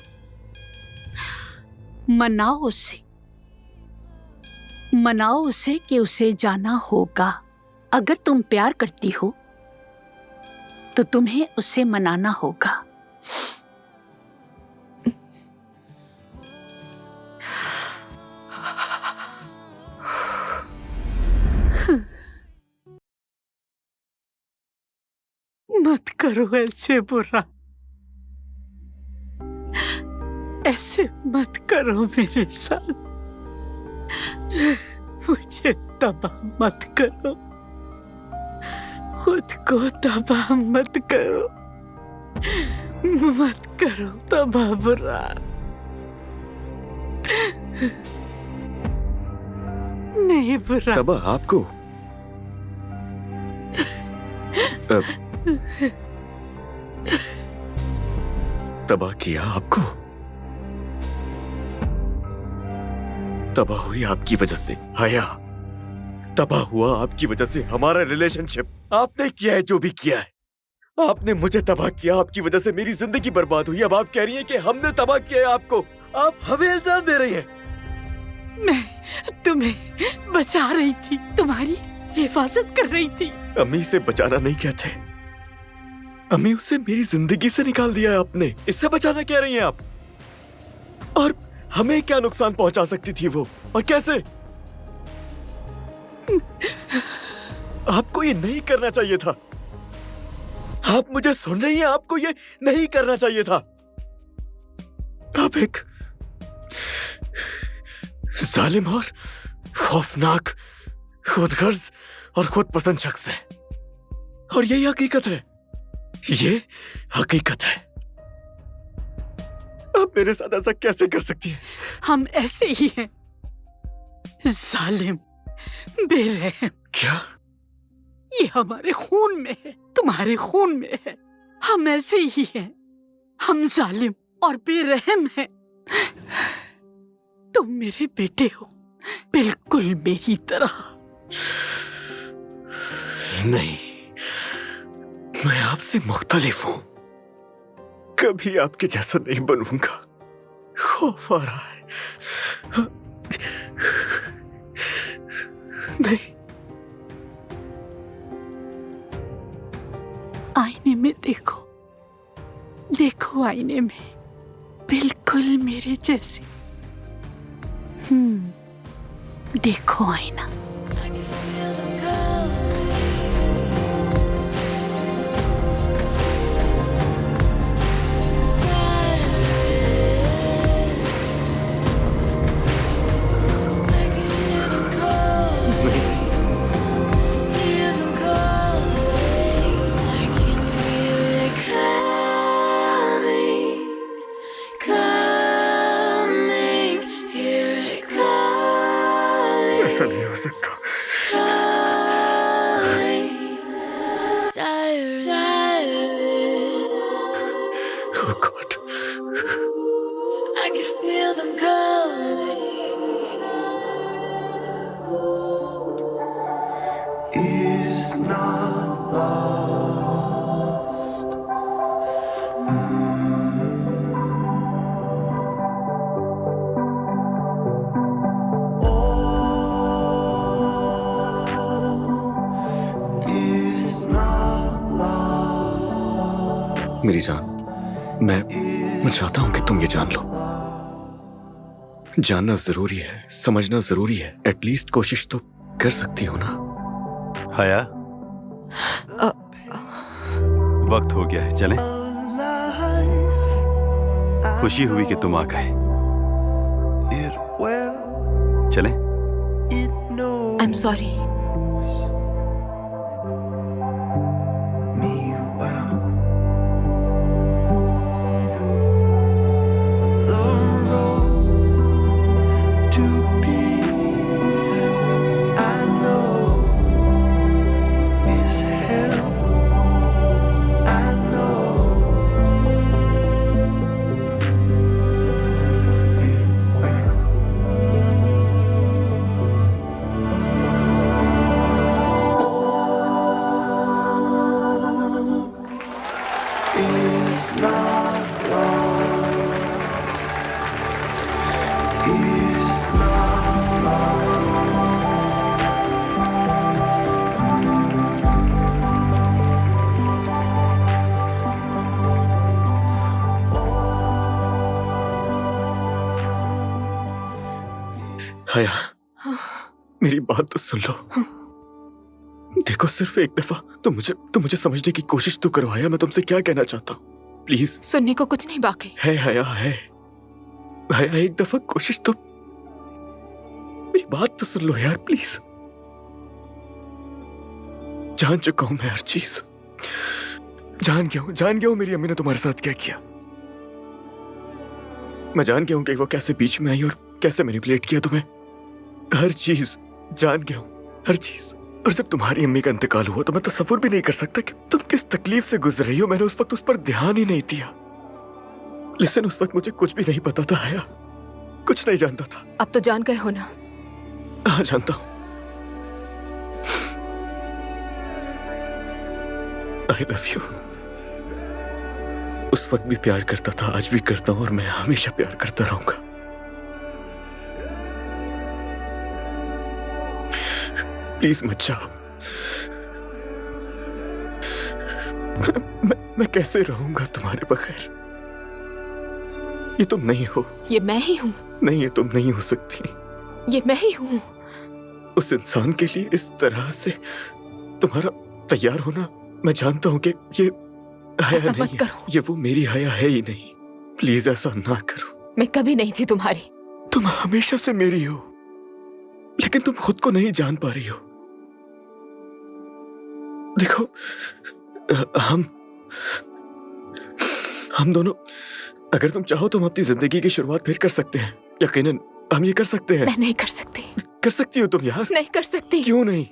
मनाओ उसे कि उसे जाना होगा। अगर तुम प्यार करती हो तो तुम्हें उसे मनाना होगा। मत करो ऐसे बुरा, ऐसे मत करो मेरे साथ, मुझे तबाह मत करो, खुद को तबाह मत करो, मत करो तबाह बुराक। नहीं बुराक। तबाह आपको? तबाह किया आपको? तबाह हुई आपकी वजह से हया, तबाह हुआ आपकी वजह से हमारा रिलेशनशिप। आपने किया है जो भी किया है, आपने मुझे तबाह किया, आपकी वजह से मेरी जिंदगी बर्बाद हुई। अब आप कह रही हैं कि हमने तबाह किया है आपको, आप हमें इल्जाम दे रही हैं। मैं तुम्हें बचा रही थी, तुम्हारी हिफाजत कर रही थी। अम्मी से बचाना नहीं कहते, अम्मी उसे मेरी जिंदगी से निकाल दिया है आपने, इससे बचाना कह रही हैं आप। और हमें क्या नुकसान पहुंचा सकती थी वो, और कैसे? आपको ये नहीं करना चाहिए था। आप मुझे सुन रही हैं? आपको ये नहीं करना चाहिए था। आप एक जालिम और खौफनाक, खुदगर्ज और खुद पसंद शख्स है, और यही हकीकत है, ये हकीकत है। आप मेरे साथ ऐसा कैसे कर सकती हैं? हम ऐसे ही हैं, जालिम, बेरहम। क्या? ये हमारे खून में है, तुम्हारे खून में है। हम ऐसे ही हैं, हम जालिम और बेरहम हैं। तुम मेरे बेटे हो, बिल्कुल मेरी तरह। नहीं, मैं आपसे मुख्तलिफ हूं, कभी आपके जैसा नहीं बनूंगा। खौफ आ रहा है। नहीं। आईने में देखो, देखो आईने में, बिल्कुल मेरे जैसे। देखो आईना। ऐसा नहीं हो सकता। Oh God. I can feel them coming. It's not lost. It's not lost. मेरी जान, मैं चाहता हूं कि तुम ये जान लो। जानना जरूरी है, समझना जरूरी है, एटलीस्ट कोशिश तो कर सकती हो ना। हया, वक्त हो गया है, चलें? खुशी हुई कि तुम आ गए। चलें? I am sorry. हया, मेरी बात तो सुन लो। देखो, सिर्फ एक दफा तो मुझे समझने की कोशिश तो करो। हया, मैं तुमसे क्या कहना चाहता हूँ, प्लीज। सुनने को कुछ नहीं बाकी है हया, है हया, एक दफा कोशिश तो मेरी बात तो सुन लो यार प्लीज। जान चुका हूं मैं हर चीज। जान गया हूं मेरी अम्मी ने तुम्हारे साथ क्या किया। मैं जान गया हूं कि वो कैसे बीच में आई और कैसे मैनिपुलेट किया तुम्हें। हर चीज जान गया हूं, हर चीज। और जब तुम्हारी अम्मी का इंतकाल हुआ तो मैं तसव्वुर भी नहीं कर सकता कि तुम किस तकलीफ से गुजर रही हो। मैंने उस वक्त उस पर ध्यान ही नहीं दिया। लेकिन उस वक्त मुझे कुछ भी नहीं पता था हया, कुछ नहीं जानता था। अब तो जान गए हो ना? हाँ जानता हूं। आई लव यू। उस वक्त भी प्यार करता था, आज भी करता हूं और मैं हमेशा प्यार करता रहूंगा। प्लीज मत जाओ। मैं कैसे रहूंगा तुम्हारे बगैर? ये तुम नहीं हो। ये मैं ही हूँ। नहीं, ये तुम नहीं हो सकती। ये मैं ही हूँ। उस इंसान के लिए इस तरह से तुम्हारा तैयार होना, मैं जानता हूं कि ये हया ऐसा नहीं मत है। करो। ये वो मेरी हया है ही नहीं। प्लीज ऐसा ना करो। मैं कभी नहीं थी तुम्हारी। तुम हमेशा से मेरी हो, लेकिन तुम खुद को नहीं जान पा रही हो। देखो, हम दोनों, अगर तुम चाहो तो हम अपनी जिंदगी की शुरुआत फिर कर सकते हैं। यकीनन हम ये कर सकते हैं। मैं नहीं कर सकती। कर सकती हो तुम यार। नहीं कर सकती। क्यों नहीं?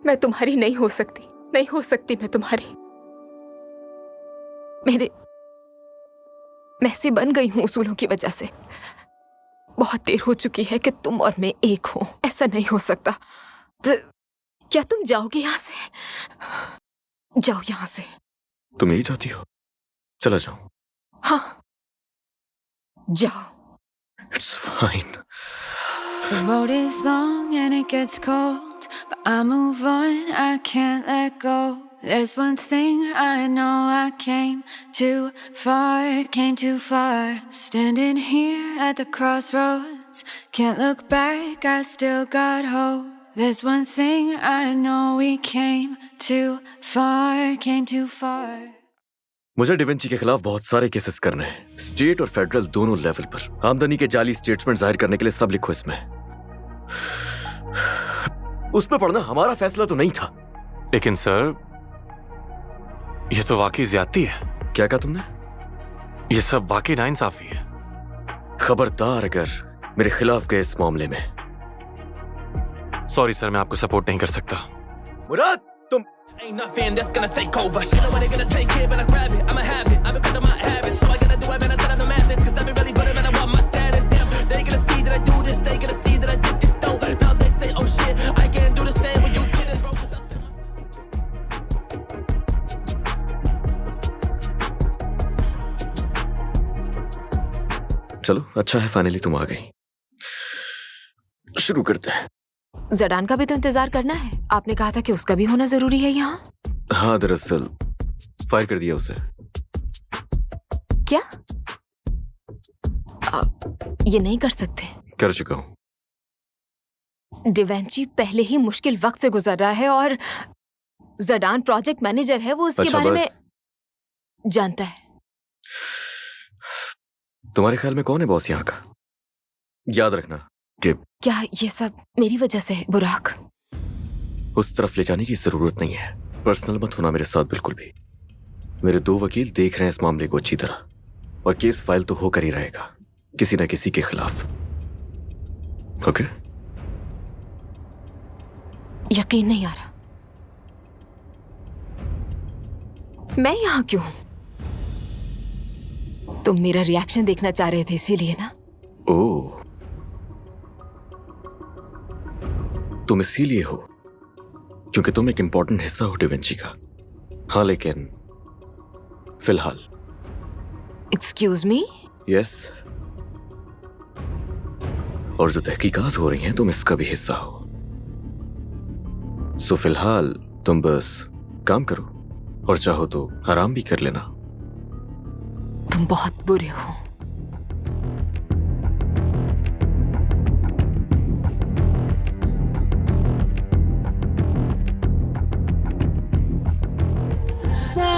मैं तुम्हारी नहीं हो सकती। नहीं हो सकती मैं तुम्हारी। मैं ऐसी बन गई हूँ उसूलों की वजह से। बहुत देर हो चुकी है कि तुम और मैं एक हो। ऐसा नहीं हो सकता। क्या तुम जाओगे यहाँ से? जाओ यहाँ से। तुम यही चाहती हो? चला जाओ। हाँ, जाओ। It's fine. The road is long and it gets cold, but I move on, I can't let go. There's one thing I know, I came too far, standing here at the crossroads, can't look back, I still got hope. There's one thing I know, we came too far. मुझे da Vinci के खिलाफ बहुत सारे cases करने हैं, state और federal दोनों level पर। आमदनी के जाली स्टेटमेंट जाहिर करने के लिए सब लिखो इसमें। उसमें पढ़ना हमारा फैसला तो नहीं था। लेकिन सर, ये तो वाकई ज्यादती है। क्या कहा तुमने? ये सब वाकई नाइंसाफी है। खबरदार अगर मेरे खिलाफ गए इस मामले में। सॉरी सर, मैं आपको सपोर्ट नहीं कर सकता। मुराद, तुम Ain't nothing that's gonna take over. Shit, know when they gonna take it, but I grab it. I'm a habit. I'm because of my habits. So I gotta do it, man. I thought I don't math this. Cause I be really better, man. I want my status. Damn, they gonna see that I do this. They gonna see that I did this, though. Now they say, oh shit, I can't do the same when you did it, bro. Cause I spent चलो, अच्छा है finally तुम आ गई। शुरू करते हैं। जडान का भी तो इंतजार करना है। आपने कहा था कि उसका भी होना जरूरी है यहाँ। हाँ, दरअसल फायर कर दिया उसे। क्या? ये नहीं कर सकते। कर चुका हूँ। डिवेंची पहले ही मुश्किल वक्त से गुजर रहा है और जडान प्रोजेक्ट मैनेजर है, वो इसके अच्छा, बारे बस। में जानता है। तुम्हारे ख्याल में कौन है बॉस यहाँ का? याद रखना कि क्या ये सब मेरी वजह से है बुराक? उस तरफ ले जाने की जरूरत नहीं है। पर्सनल मत होना मेरे साथ बिल्कुल भी। मेरे 2 वकील देख रहे हैं इस मामले को अच्छी तरह, और केस फाइल तो होकर ही रहेगा किसी न किसी के खिलाफ। ओके? यकीन नहीं आ रहा। मैं यहाँ क्यों हूं? तुम मेरा रिएक्शन देखना चाह रहे थे इसीलिए ना? ओह, तुम इसीलिए हो क्योंकि तुम एक इंपॉर्टेंट हिस्सा हो डिविंची का। हाँ, लेकिन फिलहाल। Excuse me? यस। और जो तहकीकात हो रही हैं तुम इसका भी हिस्सा हो। सो फिलहाल तुम बस काम करो, और चाहो तो आराम भी कर लेना। तुम बहुत बुरे हो। Slide